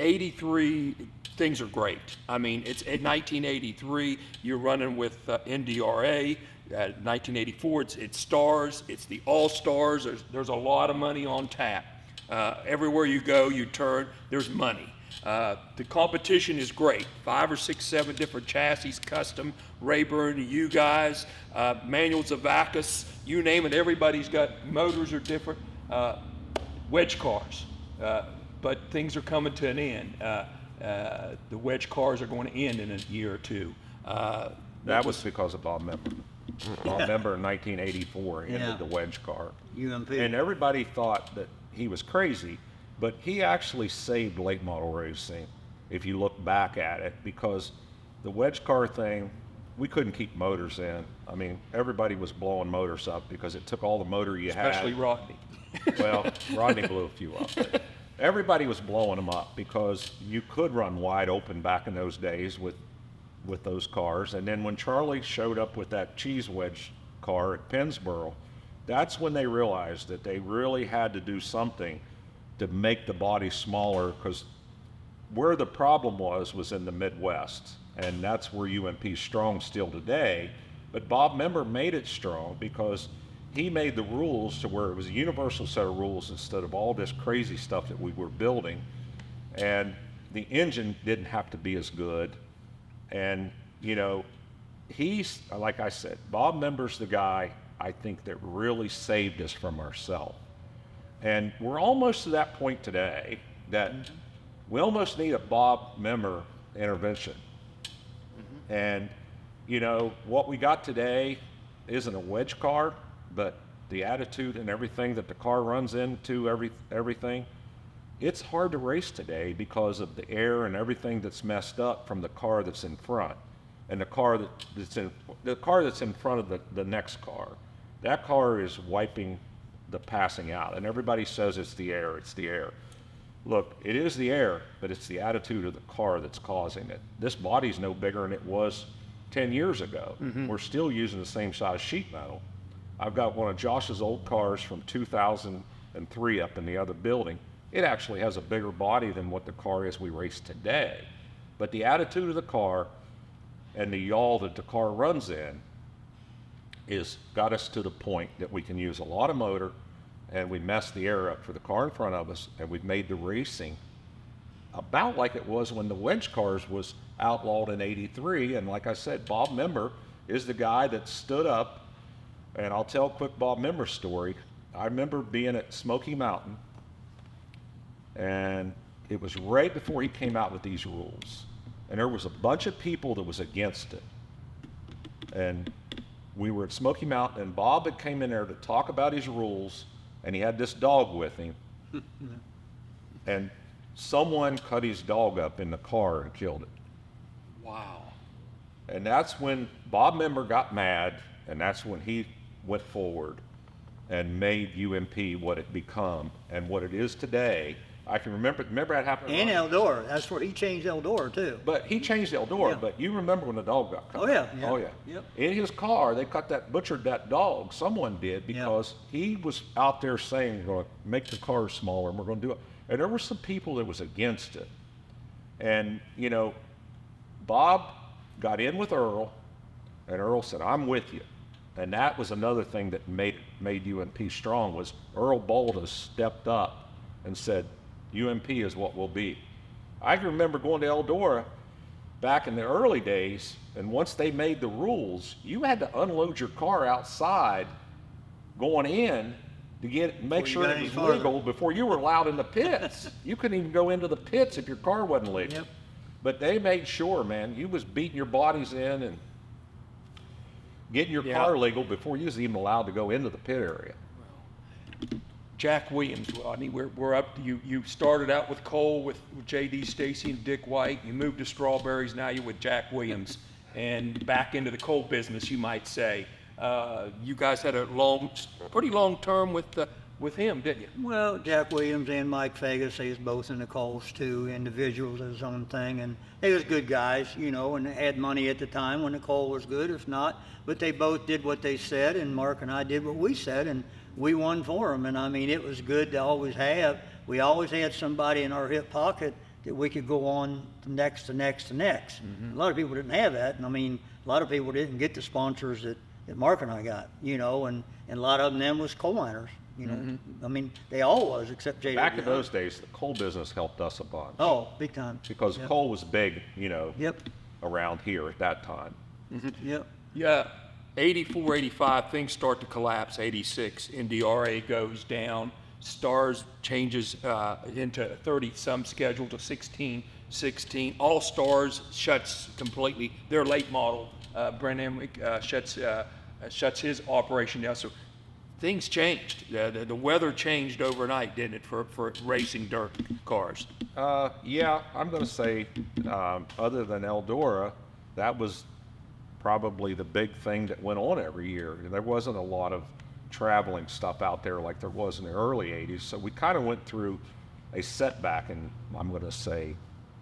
83. Things are great. I mean, it's at 1983. You're running with NDRA. 1984. It's stars. It's the all stars. There's a lot of money on tap. Everywhere you go, you turn. There's money. The competition is great. 5 or 6, 7 different chassis, custom, Rayburn, you guys, Manuel Zavakis, you name it. Everybody's got motors are different. Wedge cars, but things are coming to an end. The wedge cars are going to end in a year or two. That was because of Bob Member. Bob Member in 1984 ended the wedge car. UMP. And everybody thought that he was crazy, but he actually saved late model racing if you look back at it, because the wedge car thing we couldn't keep motors in. I mean, everybody was blowing motors up because it took all the motor you had. Especially Rodney. Well, Rodney blew a few up. But everybody was blowing them up because you could run wide open back in those days with those cars. And then when Charlie showed up with that cheese wedge car at Pensboro, that's when they realized that they really had to do something to make the body smaller, because where the problem was in the Midwest, and that's where UMP's strong still today. But Bob Member made it strong because he made the rules to where it was a universal set of rules instead of all this crazy stuff that we were building. And the engine didn't have to be as good. And, you know, he's, like I said, Bob Member's the guy I think that really saved us from ourselves. And we're almost to that point today that we almost need a Bob Member intervention. And, you know, what we got today isn't a wedge car, but the attitude and everything that the car runs into, everything, it's hard to race today because of the air and everything that's messed up from the car that's in front, and the car that's in front of the next car. That car is wiping the passing out, and everybody says it's the air, it's the air. Look, it is the air, but it's the attitude of the car that's causing it. This body's no bigger than it was 10 years ago. We're still using the same size sheet metal. I've got one of Josh's old cars from 2003 up in the other building. It actually has a bigger body than what the car is we race today. But the attitude of the car and the yaw that the car runs in is got us to the point that we can use a lot of motor, and we messed the air up for the car in front of us, and we've made the racing about like it was when the wedge cars was outlawed in '83. And like I said, Bob Member is the guy that stood up. And I'll tell a quick Bob Member story. I remember being at Smoky Mountain, and it was right before he came out with these rules. And there was a bunch of people that was against it. And we were at Smoky Mountain, and Bob had came in there to talk about his rules, and he had this dog with him. And someone cut his dog up in the car and killed it. Wow. And that's when Bob Member got mad, and that's when he went forward and made UMP what it become and what it is today. I can remember that happened. And Eldora, that's where he changed Eldora too. But he changed Eldora, Yeah. but you remember when the dog got cut? Oh yeah. Oh yeah. Yep. In his car, they butchered that dog. Someone did, because he was out there saying, we're going to make the cars smaller and we're going to do it. And there were some people that was against it. And, you know, Bob got in with Earl, and Earl said, I'm with you. And that was another thing that made UMP strong, was Earl Bolda stepped up and said, UMP is what we'll be. I can remember going to Eldora back in the early days, and once they made the rules, you had to unload your car outside going in to make sure it was legal before you were allowed in the pits. You couldn't even go into the pits if your car wasn't legal. Yep. But they made sure, man, you was beating your bodies in and getting your car legal before you was even allowed to go into the pit area. Jack Williams, Rodney, we're up. You started out with Cole with J.D. Stacy and Dick White. You moved to Strawberries. Now you're with Jack Williams, and back into the coal business, you might say. You guys had a pretty long term with him, didn't you? Well, Jack Williams and Mike Fagus, they was both in the Coles too, individuals, his own thing, and they was good guys, you know, and they had money at the time when the coal was good, if not. But they both did what they said, and Mark and I did what we said, and we won for them. And I mean, it was good to always have. We always had somebody in our hip pocket that we could go on to next to next to next. A lot of people didn't have that, and I mean, a lot of people didn't get the sponsors that Mark and I got, you know, and a lot of them was coal miners. You know, I mean, they all was except J.D. Back in those days, the coal business helped us a bunch. Oh, big time. Because coal was big, you know, Yep. around here at that time. Yep. Yeah. 84, 85, things start to collapse. 86, NDRA goes down. Stars changes into 30-some schedule to 16. All Stars shuts completely. Their late model, Brent Emwick, shuts his operation down. So things changed. The weather changed overnight, didn't it, for racing dirt cars? Yeah, I'm going to say, other than Eldora, that was probably the big thing that went on every year. There wasn't a lot of traveling stuff out there like there was in the early 80s. So we kind of went through a setback in, I'm going to say,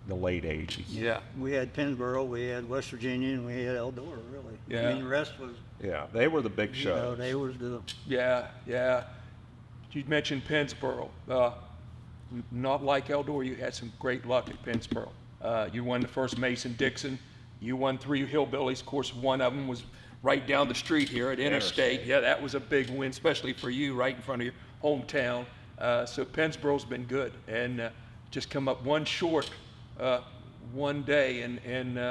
the late 80s. Yeah. We had Pensboro, we had West Virginia, and we had Eldora, really. Yeah. I mean, the rest was, Yeah, they were the big you know, shows. they was the, Yeah. You mentioned Pensboro. Not like Eldora, you had some great luck at Pensboro. You won the first Mason-Dixon. You won 3 hillbillies. Of course, one of them was right down the street here at Interstate. Yeah, that was a big win, especially for you, right in front of your hometown. So Pensboro's been good, and just come up one short one day, and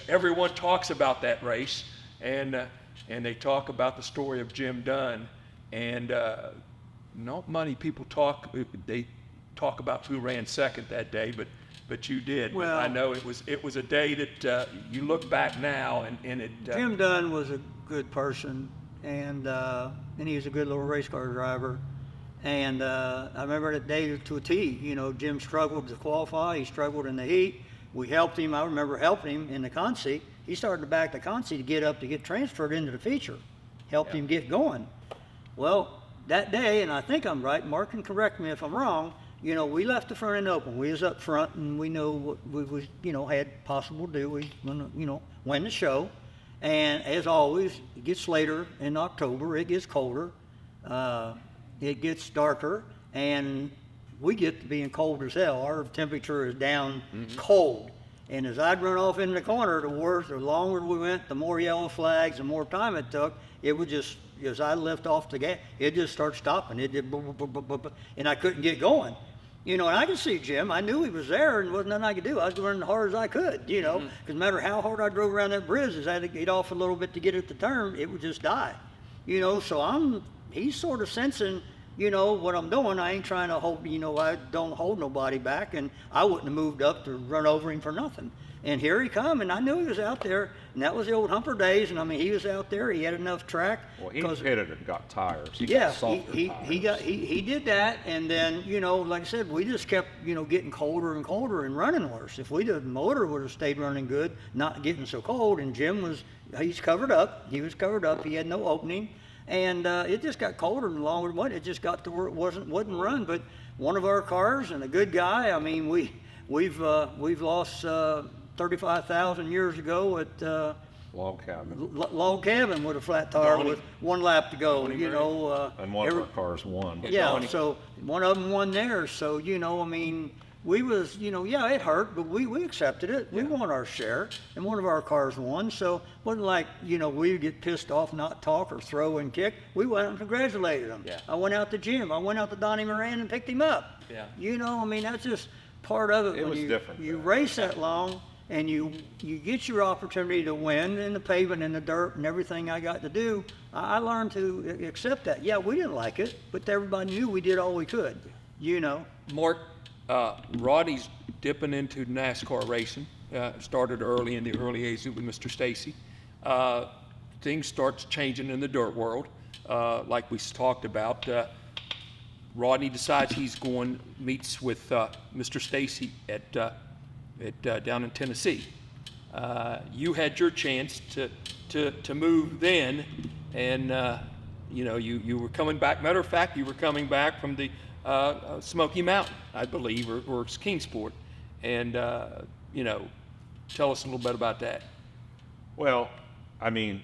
everyone talks about that race, and they talk about the story of Jim Dunn, and not many people talk. They talk about who ran second that day, but you did. Well, I know it was a day that you look back now, and it. Jim Dunn was a good person, and he was a good little race car driver. And I remember that day to a T. You know, Jim struggled to qualify. He struggled in the heat. We helped him. I remember helping him in the consi. He started to back the consi to get transferred into the feature. Helped him get going. Well, that day, and I think I'm right, Mark can correct me if I'm wrong, you know, we left the front end open. We was up front, and we knew what we was, you know, had possible to do. We, you know, win the show. And as always, it gets later in October. It gets colder. It gets darker, and we get to being cold as hell. Our temperature is down cold. And as I'd run off in the corner, the longer we went, the more yellow flags, the more time it took. It would just, as I lift off the gas, it just started stopping. It did, and I couldn't get going. You know, and I could see Jim. I knew he was there, and wasn't nothing I could do. I was running as hard as I could, you know, because no matter how hard I drove around that bridge, as I had to get off a little bit to get it to turn, it would just die. You know, so he's sort of sensing, you know, what I'm doing. I ain't trying to hold, you know, I don't hold nobody back, and I wouldn't have moved up to run over him for nothing. And here he come, and I knew he was out there, and that was the old Humper days, and I mean, he was out there, he had enough track. Well, he hit it and got tires. He Yeah, got softer tires. he did that, and then, you know, like I said, we just kept, you know, getting colder and colder and running worse. If the motor would have stayed running good, not getting so cold, and Jim he's covered up, he had no opening, and it just got colder and longer. It just got to where it wouldn't run. But one of our cars, and a good guy, I mean, we've lost 35,000 years ago at Log cabin. Log cabin with a flat tire with one lap to go. You know, And one of our cars won. yeah, so one of them won there. So, you know, I mean, we was, you know, yeah, it hurt, but we accepted it. We won our share, and one of our cars won. So it wasn't like, you know, we would get pissed off, not talk or throw and kick. We went out and congratulated them. Yeah. I went out to Jim. I went out to Donnie Moran and picked him up. Yeah. You know, I mean, that's just part of it. It when was you, different You then. race that long, and you get your opportunity to win in the pavement and the dirt and everything I got to do. I learned to accept that. Yeah, we didn't like it, but everybody knew we did all we could, you know. Mark, Rodney's dipping into NASCAR racing. Started early in the early 80s with Mr. Stacy. Things starts changing in the dirt world, like we talked about. Rodney decides meets with Mr. Stacy at down in Tennessee. You had your chance to move then, and you know, you were coming back. Matter of fact, you were coming back from the Smoky Mountain, I believe, or Kingsport, and you know, tell us a little bit about that. Well, I mean,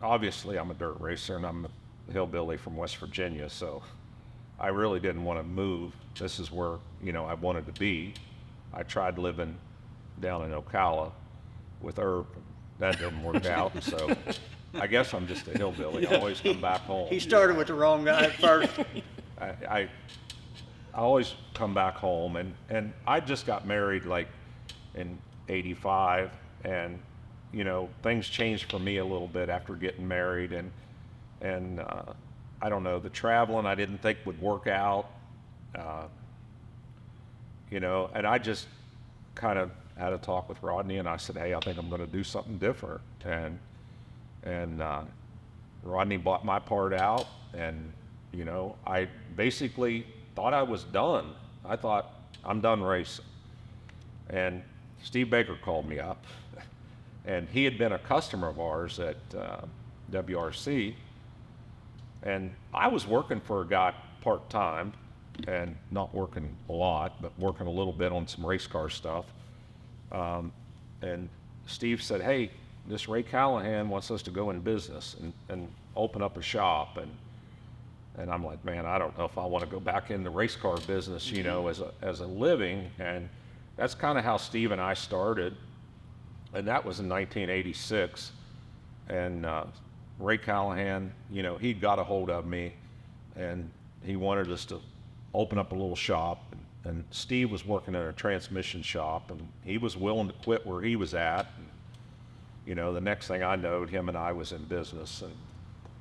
obviously I'm a dirt racer and I'm a hillbilly from West Virginia, so I really didn't want to move. This is where, you know, I wanted to be. I tried living down in Ocala with Herb. That didn't work out, so I guess I'm just a hillbilly. I always come back home. He started with the wrong guy at first. I always come back home, and I just got married like in '85, and you know, things changed for me a little bit after getting married, and I don't know, the traveling I didn't think would work out, you know, and I just kind of had a talk with Rodney, and I said, hey, I think I'm going to do something different, and Rodney bought my part out, and you know, I basically thought I was done. I thought, I'm done racing. And Steve Baker called me up, and he had been a customer of ours at WRC, and I was working for a guy part-time, and not working a lot, but working a little bit on some race car stuff. And Steve said, hey, this Ray Callahan wants us to go in business and open up a shop. And I'm like, man, I don't know if I want to go back in the race car business, you know, as a living. And that's kind of how Steve and I started. And that was in 1986. And Ray Callahan, you know, he got a hold of me, and he wanted us to open up a little shop. And Steve was working in a transmission shop, and he was willing to quit where he was at. And, you know, the next thing I knowed, him and I was in business, and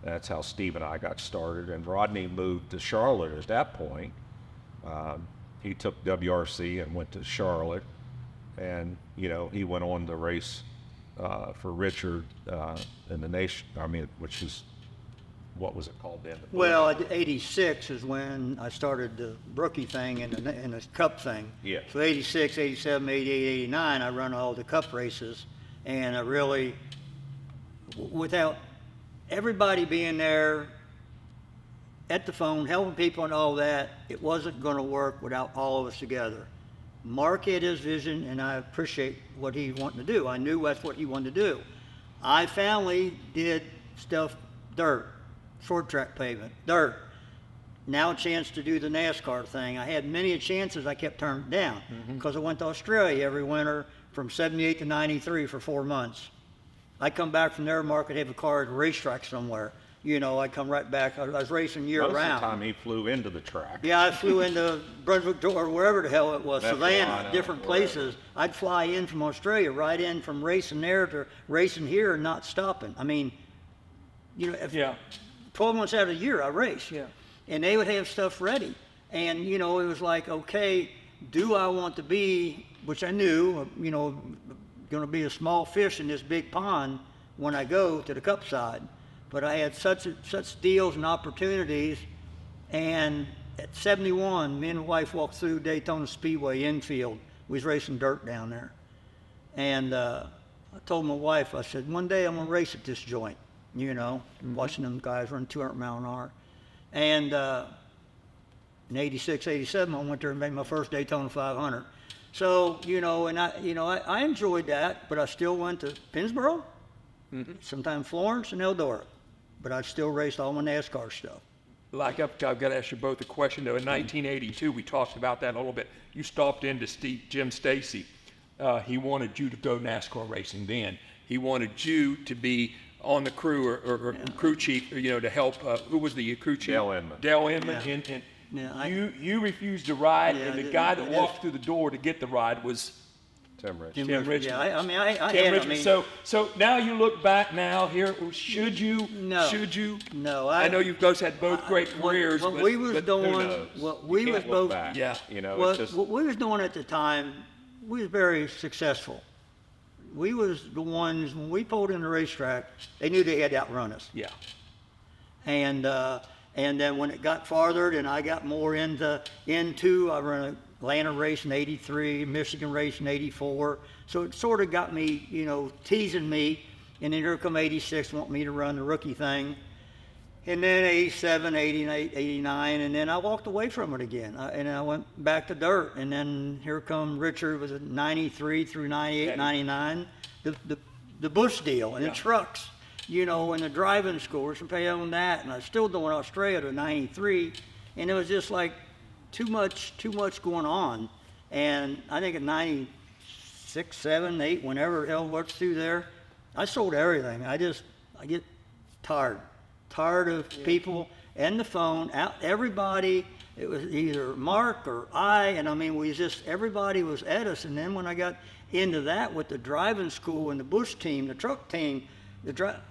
that's how Steve and I got started. And Rodney moved to Charlotte at that point. He took WRC and went to Charlotte, and, you know, he went on to race for Richard in the nation, which is, what was it called then? Well, 86 is when I started the rookie thing and the cup thing. Yeah. So 86, 87, 88, 89, I run all the cup races. And I really, without everybody being there at the phone, helping people and all that, it wasn't going to work without all of us together. Mark had his vision, and I appreciate what he wanted to do. I knew that's what he wanted to do. I finally did stuff dirt. Short track pavement, dirt. Now a chance to do the NASCAR thing. I had many chances, I kept turning down because I went to Australia every winter from 78 to 93 for 4 months. I come back from there, Mark would have a car at a racetrack somewhere. You know, I come right back. I was racing year round. Most of the time he flew into the track. Yeah, I flew into Brunswick or wherever the hell it was, Savannah, different wherever. places. I'd fly in from Australia, right in from racing there to racing here and not stopping. I mean, you know, if, Yeah. 12 months out of the year I raced. Yeah. And they would have stuff ready. And, you know, it was like, okay, do I want to be, which I knew, you know, going to be a small fish in this big pond when I go to the cup side. But I had such deals and opportunities. And at 71, me and my wife walked through Daytona Speedway infield. We was racing dirt down there. And I told my wife, I said, one day I'm going to race at this joint. You know, watching them guys run 200 mile an hour. And in 86, 87, I went there and made my first Daytona 500. So, you know, and I enjoyed that, but I still went to Pensboro, sometimes Florence and Eldora, but I still raced all my NASCAR stuff. Like, I've got to ask you both a question, though. In 1982, we talked about that a little bit. You stopped into Jim Stacy. He wanted you to go NASCAR racing then. He wanted you to be on the crew or crew chief, you know, to help. Who was the crew chief? Dale Inman. Dale Inman. Yeah. And Yeah, you refused to ride, Yeah, and the I guy did. that walked through the door to get the ride was Tim Rich. Tim Richards. Yeah, I Tim had, Richards. So now you look back now here, should you? No. Should you? No, I know you both had both great careers. What but, we was but doing, knows? what You we can't was look both, back. Yeah. You know, well, it's just what we was doing at the time, we was very successful. We was the ones, when we pulled in the racetrack, they knew they had to outrun us. Yeah. And then when it got farther and I got more into I ran Atlanta race in 83, Michigan race in 84. So it sort of got me, you know, teasing me. And then here come 86, want me to run the rookie thing. And then 87, 88, 89, and then I walked away from it again. And I went back to dirt. And then here come Richard, was it 93 through 98, 99, the Bush deal and the trucks, you know, and the driving schools and pay on that. And I was still doing Australia to 93. And it was just like too much going on. And I think at 96, 7, 8, whenever the hell what's through there, I sold everything. I get tired of people and the phone out. Everybody, it was either Mark or I, and I mean, everybody was at us. And then when I got into that with the driving school and the Bush team, the truck team,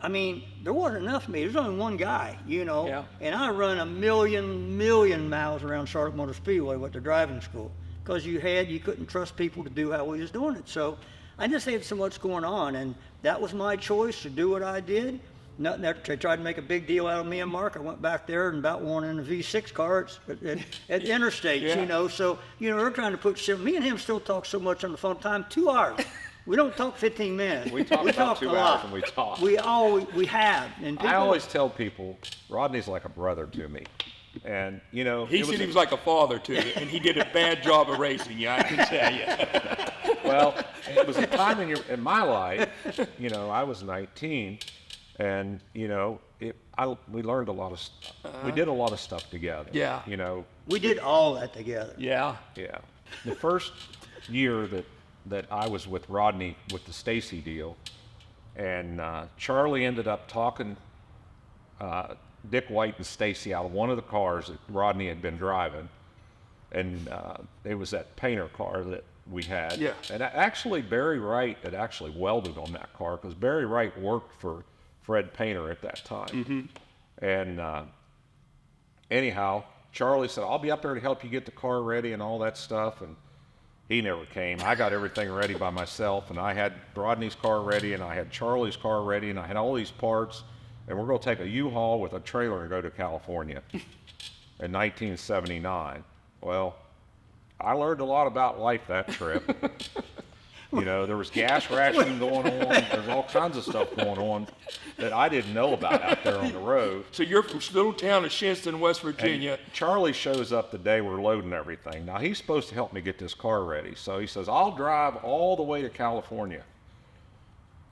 I mean, there wasn't enough of me. There's only one guy, you know. Yeah. And I run a million miles around Charlotte Motor Speedway with the driving school because you couldn't trust people to do how we was doing it. So I just had so much going on, and that was my choice to do what I did. Nothing that they tried to make a big deal out of me and Mark. I went back there and about won in a V6 car at Interstate, Yeah. you know. So, you know, they're trying to put me and him still talk so much on the phone. 2 hours. We don't talk 15 minutes. We talk about 2 a lot. hours and we talk. We have. And I people, always tell people, Rodney's like a brother to me. And, you know, He said he was like a father to you, and he did a bad job of raising you, I can tell you. well, it was a time in my life, you know, I was 19, and, you know, we learned a lot of, we did a lot of stuff together. Yeah. You know. we did all that together. Yeah. Yeah. The first year that I was with Rodney with the Stacy deal, and Charlie ended up talking Dick White and Stacy out of one of the cars that Rodney had been driving, and it was that painter car that we had. Yeah. And actually, Barry Wright had actually welded on that car because Barry Wright worked for Fred Painter at that time. Mm-hmm. And anyhow, Charlie said, "I'll be up there to help you get the car ready and all that stuff." And he never came. I got everything ready by myself, and I had Rodney's car ready, and I had Charlie's car ready, and I had all these parts, and we're going to take a U-Haul with a trailer and go to California in 1979. Well, I learned a lot about life that trip. You know, there was gas rationing going on. There's all kinds of stuff going on that I didn't know about out there on the road. So you're from this little town of Shinston, West Virginia. And Charlie shows up the day we're loading everything. Now, he's supposed to help me get this car ready. So he says, "I'll drive all the way to California."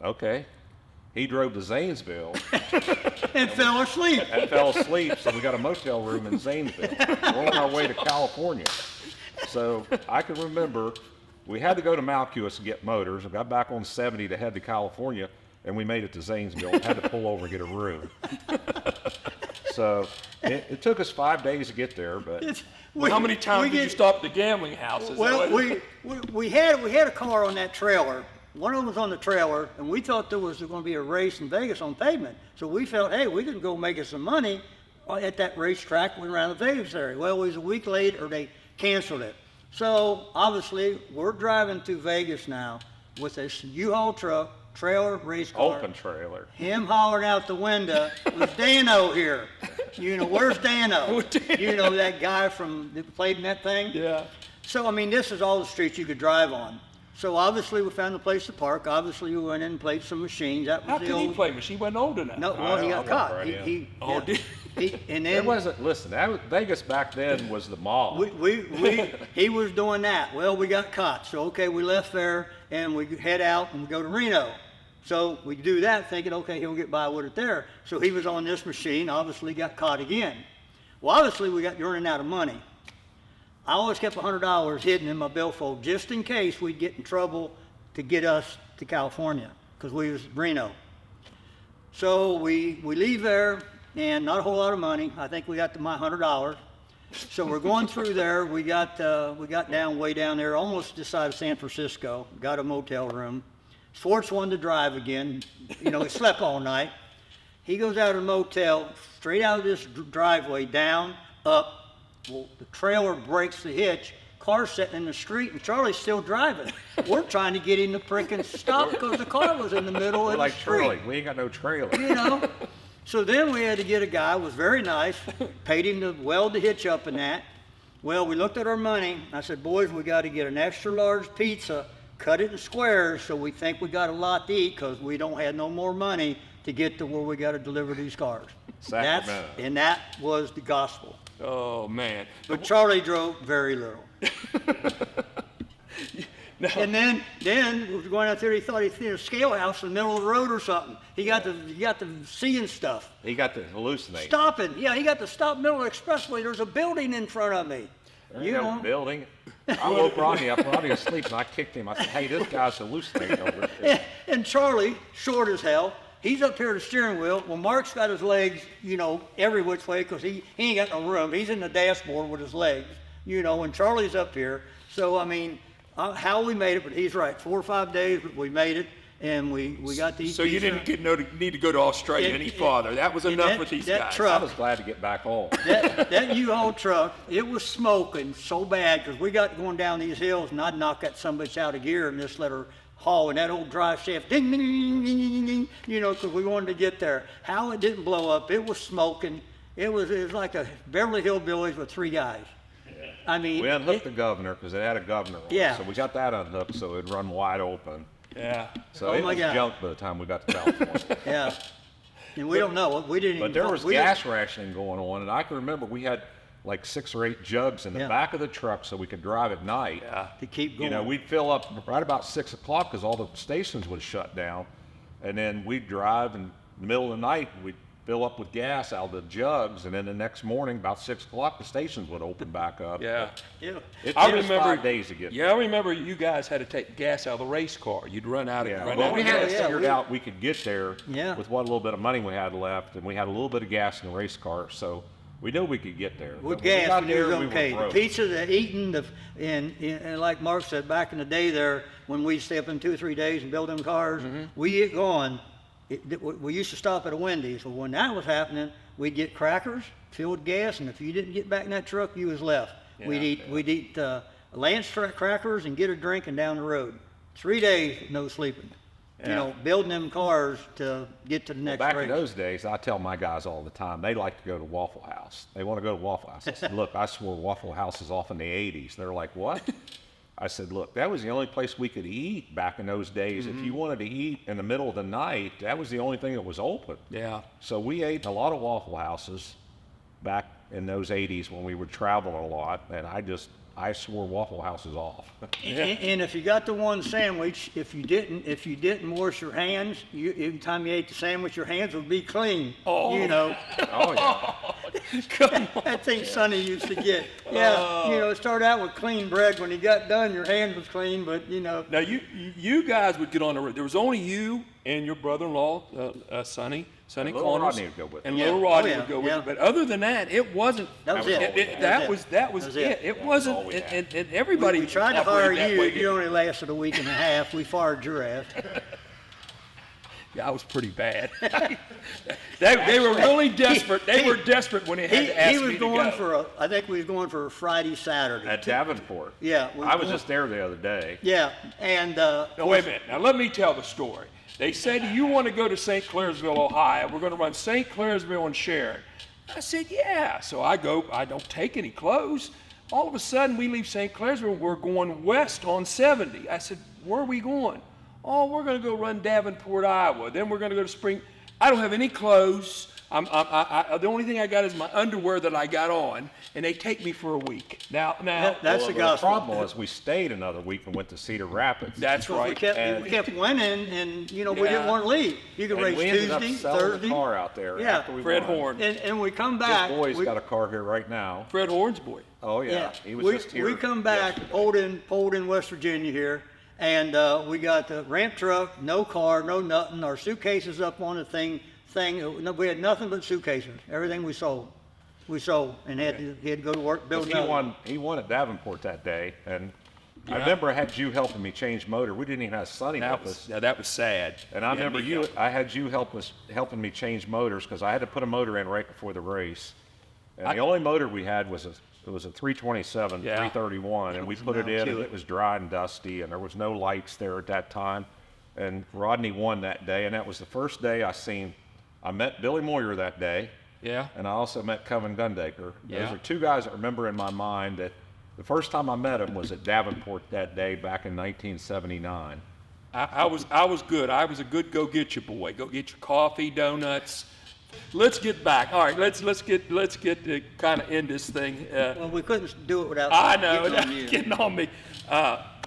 Okay. He drove to Zanesville And fell asleep. and fell asleep, so we got a motel room in Zanesville. We're on our way to California. So I can remember we had to go to Malcuus and get motors. We got back on 70 to head to California, and we made it to Zanesville. Had to pull over and get a room. So it took us 5 days to get there, but How many times did you stop at the gambling houses? Well, we had a car on that trailer. One of them was on the trailer, and we thought there was going to be a race in Vegas on pavement. So we felt, hey, we can go make us some money at that racetrack around the Vegas area. Well, it was a week late, or they canceled it. So obviously, we're driving to Vegas now with this U-Haul truck, trailer, race car. open trailer. Him hollering out the window, "Was Dano here?" You know, where's Dano? You know, that guy that played in that thing? Yeah. So, I mean, this is all the streets you could drive on. So obviously we found a place to park. Obviously we went in and played some machines. That was How the could he old. play machine? He wasn't old enough. No, well, he got I caught. walked right in. Oh, did And It then wasn't, listen, Vegas back then was the mall. he was doing that. Well, we got caught. So okay, we left there and we head out and we go to Reno. So we do that thinking, okay, he'll get by with it there. So he was on this machine. Obviously got caught again. Well, obviously we got running out of money. I always kept $100 hidden in my billfold just in case we'd get in trouble to get us to California, because we was Reno. So we leave there, and not a whole lot of money. I think we got to my $100. So we're going through there. We got down way down there, almost this side of San Francisco. Got a motel room. Swartz wanted to drive again. You know, he slept all night. He goes out of the motel, straight out of this driveway, down, up. Well, the trailer breaks the hitch. Car's sitting in the street, and Charlie's still driving. We're trying to get him to frickin' stop because the car was in the middle We're of like, the street. Charlie, we ain't got no trailer. You know? So then we had to get a guy, was very nice, paid him to weld the hitch up and that. Well, we looked at our money. I said, boys, we got to get an extra large pizza, cut it in squares so we think we got a lot to eat because we don't have no more money to get to where we got to deliver these cars. Sacramento. And that was the gospel. Oh, man. But Charlie drove very little. And then we were going out there. He thought he'd seen a scale house in the middle of the road or something. He got to seeing stuff. He got to hallucinate. Stopping, yeah. He got to stop middle of the expressway. There's a building in front of me. There ain't no building. I woke Rodney up. Rodney was asleep, and I kicked him. I said, "Hey, this guy's hallucinating over here." And Charlie, short as hell, he's up here at the steering wheel. Well, Mark's got his legs, you know, every which way because he ain't got no room. He's in the dashboard with his legs, you know, and Charlie's up here. So, I mean, how we made it, but he's right. 4 or 5 days, but we made it, and we got to eat So you pizza. didn't need to go to Australia any farther. That was enough with these that guys. truck- I was glad to get back home. That U-Haul truck, it was smoking so bad because we got going down these hills, and I'd knock that some bitch out of gear and just let her haul, and that old drive shaft, ding, ding, ding, ding, ding, ding, you know, because we wanted to get there. How it didn't blow up, it was smoking. It was like a Beverly Hillbillies with 3 guys. I mean, We unhooked the governor because it had a governor on it. Yeah. So we got that unhooked so it'd run wide open. Yeah. So Oh it my was God. junk by the time we got to California. Yeah. And we don't know. We didn't But even. there was we didn't- gas rationing going on, and I can remember we had like 6 or 8 jugs in the Yeah. back of the truck so we could drive at night. Yeah. to keep going. You know, we'd fill up right about 6 o'clock because all the stations would shut down, and then we'd drive in the middle of the night. We'd fill up with gas out of the jugs, and then the next morning, about 6 o'clock, the stations would open back up. Yeah. Yeah. It I took us remember 5 days to get Yeah, I remember you guys had to take gas out of the race car. You'd run out of Yeah, run well, out we of had gas. it Yeah, figured we- out we could get there Yeah. with what little bit of money we had left, and we had a little bit of gas in the race car, so we knew we could get there. With But when we gas, got we knew it was we were okay. The broke. pizza, the eating, and like Mark said, back in the day there, when we'd stay up in 2 or 3 days and build them cars, we get going. We used to stop at a Wendy's. Well, when that was happening, we'd get crackers filled with gas, and if you didn't get back in that truck, you was left. We'd eat Lance crackers and get a drink and down the road. 3 days, no sleeping. You know, building them cars to get to the next Back race. in those days, I tell my guys all the time, they like to go to Waffle House. They want to go to Waffle House. I said, look, I swore Waffle House is off in the 80s. They're like, what? I said, look, that was the only place we could eat back in those days. If you wanted to eat in the middle of the night, that was the only thing that was open. Yeah. So we ate in a lot of Waffle Houses back in those 80s when we would travel a lot, and I swore Waffle Houses off. And if you got the one sandwich, if you didn't wash your hands, every time you ate the sandwich, your hands would be clean. Oh. You know, Oh, yeah. that thing Sonny used to get. Yeah, you know, it started out with clean bread. When you got done, your hand was clean, but you know. Now you guys would get on the road. There was only you and your brother-in-law, Sonny little Connors, Rodney would go with and me. little Yeah. Rodney Oh, yeah, would go with yeah. you. But other than that, it wasn't. That was it. That was it. It wasn't. all we had. And everybody We tried to hire operated that you. way. You only lasted a week and a half. We fired your ass. Yeah, I was pretty bad. they were really desperate. They were desperate when they had to ask He me was to going go. for I think we was going for a Friday, Saturday. At Davenport. Yeah, I was just there the other day. Yeah, and Now, wait a minute. Now, let me tell the story. They said, you want to go to St. Clairsville, Ohio. We're going to run St. Clairsville and Sharon. I said, yeah. So I go. I don't take any clothes. All of a sudden, we leave St. Clairsville. We're going west on 70. I said, where are we going? Oh, we're going to go run Davenport, Iowa. Then we're going to go to Spring. I don't have any clothes. The only thing I got is my underwear that I got on, and they take me for a week. Now, that's Well, the the gospel. problem was we stayed another week and went to Cedar Rapids. that's Because right. we kept winning, and you know we Yeah. didn't want to leave. You could And race we ended up Tuesday, selling Thursday, the car out there Yeah. after we Fred won. Horn. and we come His back. boy's we, got a car here right now. Fred Horn's boy. Oh, yeah. yeah, He was we, just here. we come back, yesterday. pulled in West Virginia here, and we got the ramp truck, no car, no nothing. Our suitcases up on the thing. No, we had nothing but suitcases. Everything we sold, and had to go to work build He another. he won at Davenport that day, and I Yeah. remember I had you helping me change motor. We didn't even have Sonny with us. That was sad. And I remember Yeah, I had you helping me change motors because I had to put a motor in right before the race. And the only motor we had was a 327, Yeah. 331, and we put it in, and it was dry and dusty, and there was no lights there at that time. And Rodney won that day, and that was the first day I met Billy Moyer that day, Yeah. and I also met Kevin Gundaker. Yeah. Those are two guys that remember in my mind that the first time I met him was at Davenport that day back in 1979. I was good. I was a good go get you boy. Go get your coffee, donuts. Let's get back. All right, let's get to kind of end this thing. Well, we couldn't do it without. I know getting on you. getting on me.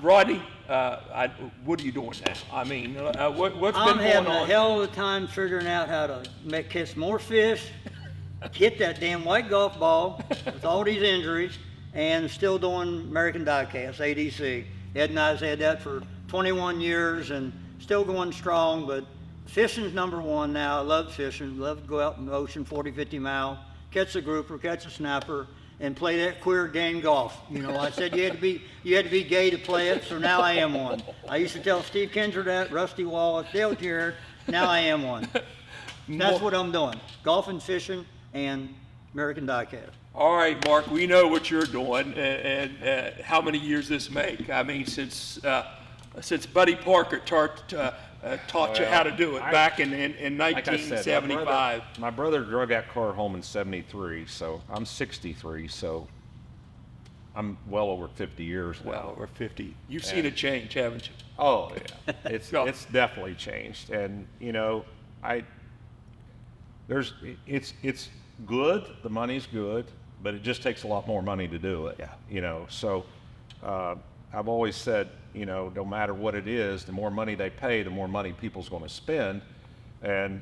Rodney, what are you doing now? I mean, what's I'm been having going a on? hell of a time figuring out how to catch more fish, hit that damn white golf ball with all these injuries, and still doing American Diecast, ADC. Ed and I's had that for 21 years and still going strong, but fishing's number one now. I love fishing, love to go out in the ocean 40, 50 mile, catch a grouper, catch a snapper, and play that queer game golf. You know, I said you had to be gay to play it, so now I am one. I used to tell Steve Kinzer that, Rusty Wallace, Dale Jarrett, now I am one. That's what I'm doing, golfing, fishing, and American Diecast. All right, Mark, we know what you're doing and how many years this make. I mean, since Buddy Parker taught you how to do it back in Like I said, 1975. my brother drug that car home in 73, so I'm 63, so I'm well over 50 years now. Well, over 50. You've seen a change, haven't you? Oh yeah, it's Go. it's definitely changed, and it's good. The money's good, but it just takes a lot more money to do it. Yeah. So I've always said, no matter what it is, the more money they pay, the more money people's going to spend, and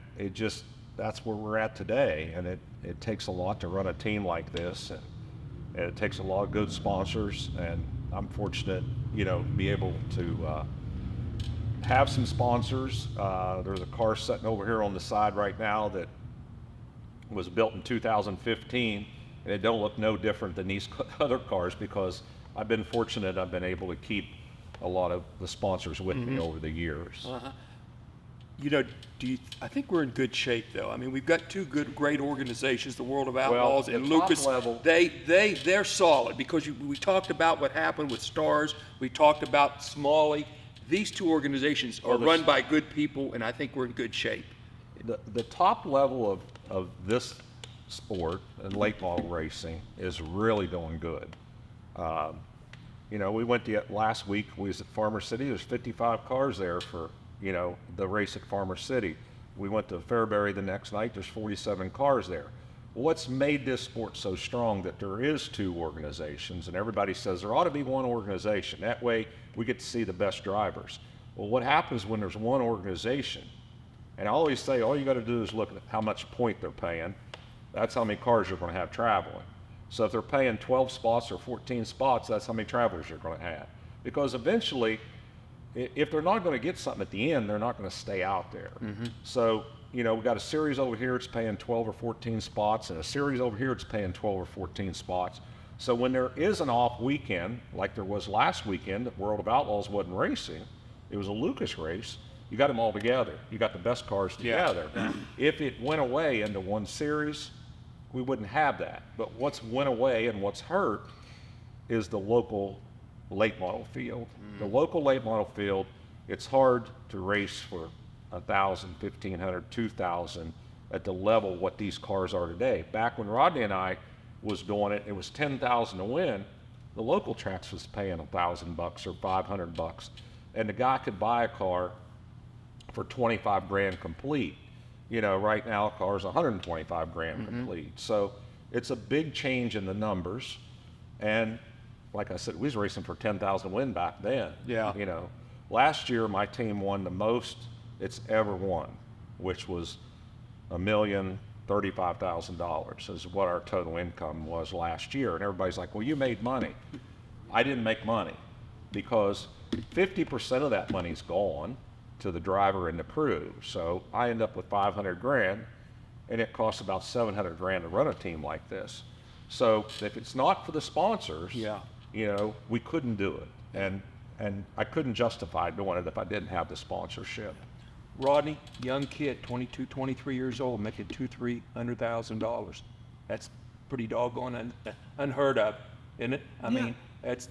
that's where we're at today. And it takes a lot to run a team like this, and it takes a lot of good sponsors, and I'm fortunate, to be able to have some sponsors. There's a car sitting over here on the side right now that was built in 2015, and it don't look no different than these other cars because I've been fortunate. I've been able to keep a lot of the sponsors with me over the years. Uh-huh. I think we're in good shape, though. I mean, we've got two great organizations, the World of Outlaws the and top Lucas. level- They're solid because we talked about what happened with Stars. We talked about Smalley. These two organizations are run by good people, and I think we're in good shape. The top level of this sport and late model racing is really doing good. We went last week. We was at Farmer City. There's 55 cars there for the race at Farmer City. We went to Fairbury the next night. There's 47 cars there. What's made this sport so strong that there is two organizations, and everybody says there ought to be one organization. That way we get to see the best drivers. Well, what happens when there's one organization? And I always say all you got to do is look at how much point they're paying. That's how many cars you're going to have traveling. So if they're paying 12 spots or 14 spots, that's how many travelers you're going to have. Because eventually, if they're not going to get something at the end, they're not going to stay out there. So, we got a series over here, it's paying 12 or 14 spots, and a series over here, it's paying 12 or 14 spots. So when there is an off weekend, like there was last weekend, that World of Outlaws wasn't racing, it was a Lucas race, you got them all together. You got the best cars together. Yeah. If it went away into one series, we wouldn't have that. But what's went away and what's hurt is the local late model field. The local late model field, it's hard to race for 1,000, 1,500, 2,000 at the level what these cars are today. Back when Rodney and I was doing it, it was 10,000 to win. The local tracks was paying $1,000 or $500, and the guy could buy a car for 25 grand complete. Right now a car's 125 grand complete. So it's a big change in the numbers, and like I said, we was racing for 10,000 to win back then. Yeah. Last year my team won the most it's ever won, which was $1,035,000 is what our total income was last year. And everybody's like, well, you made money. I didn't make money because 50% of that money's gone to the driver and the crew. So I end up with 500 grand, and it costs about 700 grand to run a team like this. So if it's not for the sponsors, we couldn't do it. And I couldn't justify doing it if I didn't have the sponsorship. Rodney, young kid, 22, 23 years old, making $300,000. That's pretty doggone unheard of, isn't it? I mean, that's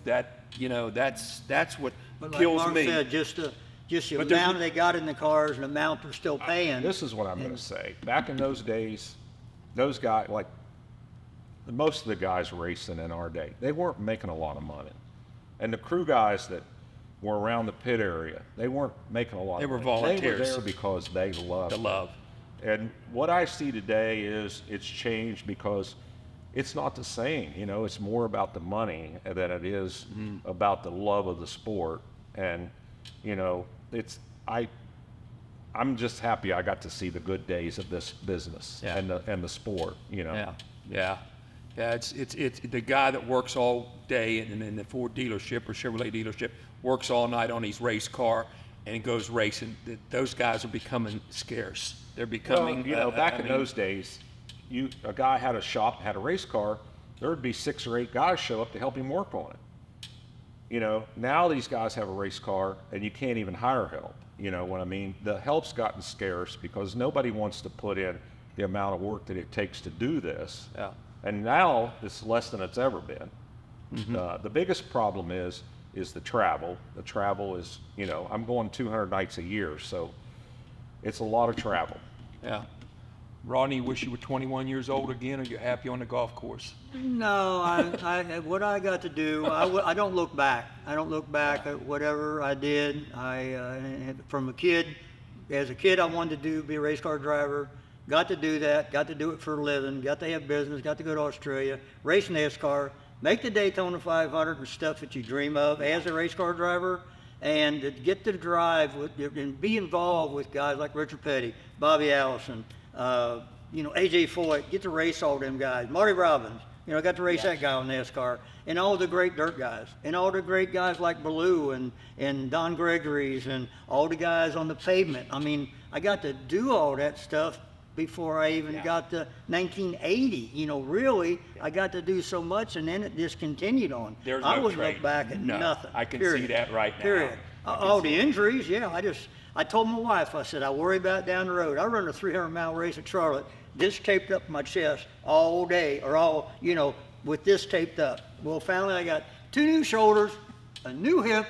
what But kills like Mark me. said, just the But there's- amount they got in the cars and the amount they're still paying. This is what I'm going to say. Back in those days, those guys, like most of the guys racing in our day, they weren't making a lot of money. And the crew guys that were around the pit area, they weren't making a lot They of were money. volunteers. They were there because they loved The it. love. And what I see today is it's changed because it's not the same. It's more about the money than it is about the love of the sport. And, I'm just happy I got to see the good days of this business and the sport, Yeah. It's the guy that works all day in the Ford dealership or Chevrolet dealership, works all night on his race car and goes racing. Those guys are becoming scarce. They're becoming. Back in those days, a guy had a shop, had a race car, there would be 6 or 8 guys show up to help him work on it. Now these guys have a race car and you can't even hire help. You know what I mean? The help's gotten scarce because nobody wants to put in the amount of work that it takes to do this. Yeah. And now it's less than it's ever been. The biggest problem is the travel. The travel is, I'm going 200 nights a year, so it's a lot of travel. Yeah. Rodney, wish you were 21 years old again, or you're happy on the golf course? No, what I got to do, I don't look back. I don't look back at whatever I did. From a kid, as a kid, I wanted to be a race car driver. Got to do that. Got to do it for a living. Got to have business. Got to go to Australia, race NASCAR, make the Daytona 500 and stuff that you dream of as a race car driver. And to get to drive and be involved with guys like Richard Petty, Bobby Allison, AJ Foyt, get to race all them guys, Marty Robbins, I got to race that guy on NASCAR, and all the great dirt guys, and all the great guys like Ballou and Don Gregory's, and all the guys on the pavement. I mean, I got to do all that stuff before I even got to 1980. Really, I got to do so much, and then it just continued on. There's I no wouldn't trade. look back at No, nothing. I can period. see that right now. Period. I can All see the it. injuries, I told my wife, I said, I worry about it down the road. I run a 300-mile race at Charlotte, this taped up my chest all day, or with this taped up. Well, finally I got 2 new shoulders, a new hip,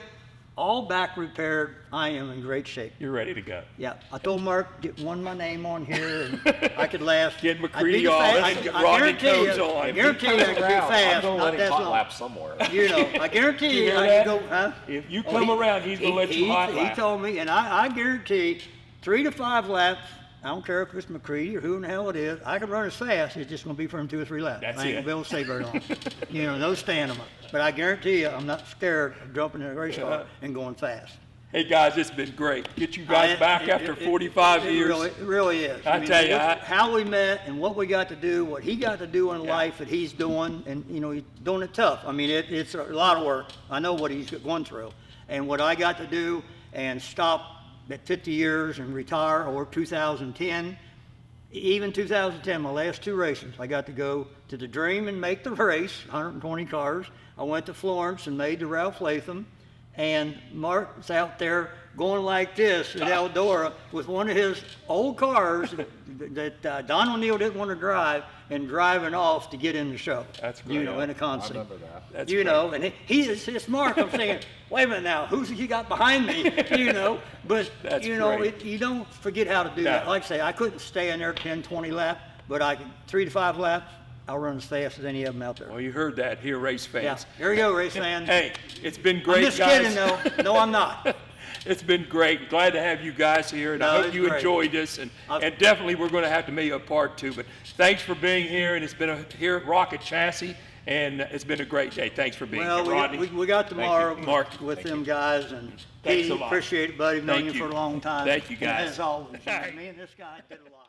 all back repaired. I am in great shape. You're ready to go. Yeah, I told Mark, get my name on here, and I could last. Get I'd be McCready the on, fast- and get I Rodney guarantee codes you- on. I guarantee you I could be fast. I'm Not going to that let him hot long. lap somewhere. I guarantee You you, hear I that? could go, huh? If you come around, he's gonna let you hot lap. He told me, and I guarantee 3 to 5 laps. I don't care if it's McCready or who in the hell it is. I can run as fast. It's just going to be for him 2 or 3 laps. That's I ain't it. going to be able to stay very long. No stamina. But I guarantee you, I'm not scared of jumping in a race car and going fast. Hey guys, it's been great. Get you guys back after 45 years. It really is. I tell you, how we met and what we got to do, what he got to do in life that he's doing, and he's doing it tough. I mean, it's a lot of work. I know what he's going through, and what I got to do, and stop at 50 years and retire, or 2010. Even 2010, my last 2 races, I got to go to the Dream and make the race, 120 cars. I went to Florence and made the Ralph Latham. And Mark's out there going like this at Eldora with one of his old cars that Don O'Neill didn't want to drive, and driving off to get in the show. That's great. In a concert. I remember that. That's And it's Mark. I'm saying, wait a minute now, who's he got behind me? But That's great. you don't forget how to do that. Like I say, I couldn't stay in there 10, 20 laps, but I could 3 to 5 laps. I'll run as fast as any of them out there. Well, you heard that here, race Yeah, fans. here we go, race fans. Hey, it's been great, I'm just guys. kidding, though. No, I'm not. It's been great. Glad to have you guys here, and No, I hope it's you great. enjoyed this. And definitely, we're going to have to make a part 2. But thanks for being here, and it's been here at Rocket Chassis, and it's been a great day. Thanks for being here, Rodney. We got tomorrow Mark, with thank them you. guys, and Thanks Katie, a lot. appreciate it, buddy. Known Thank you you. for a long time. Thank you, guys. And as always, All right. me and this guy did a lot.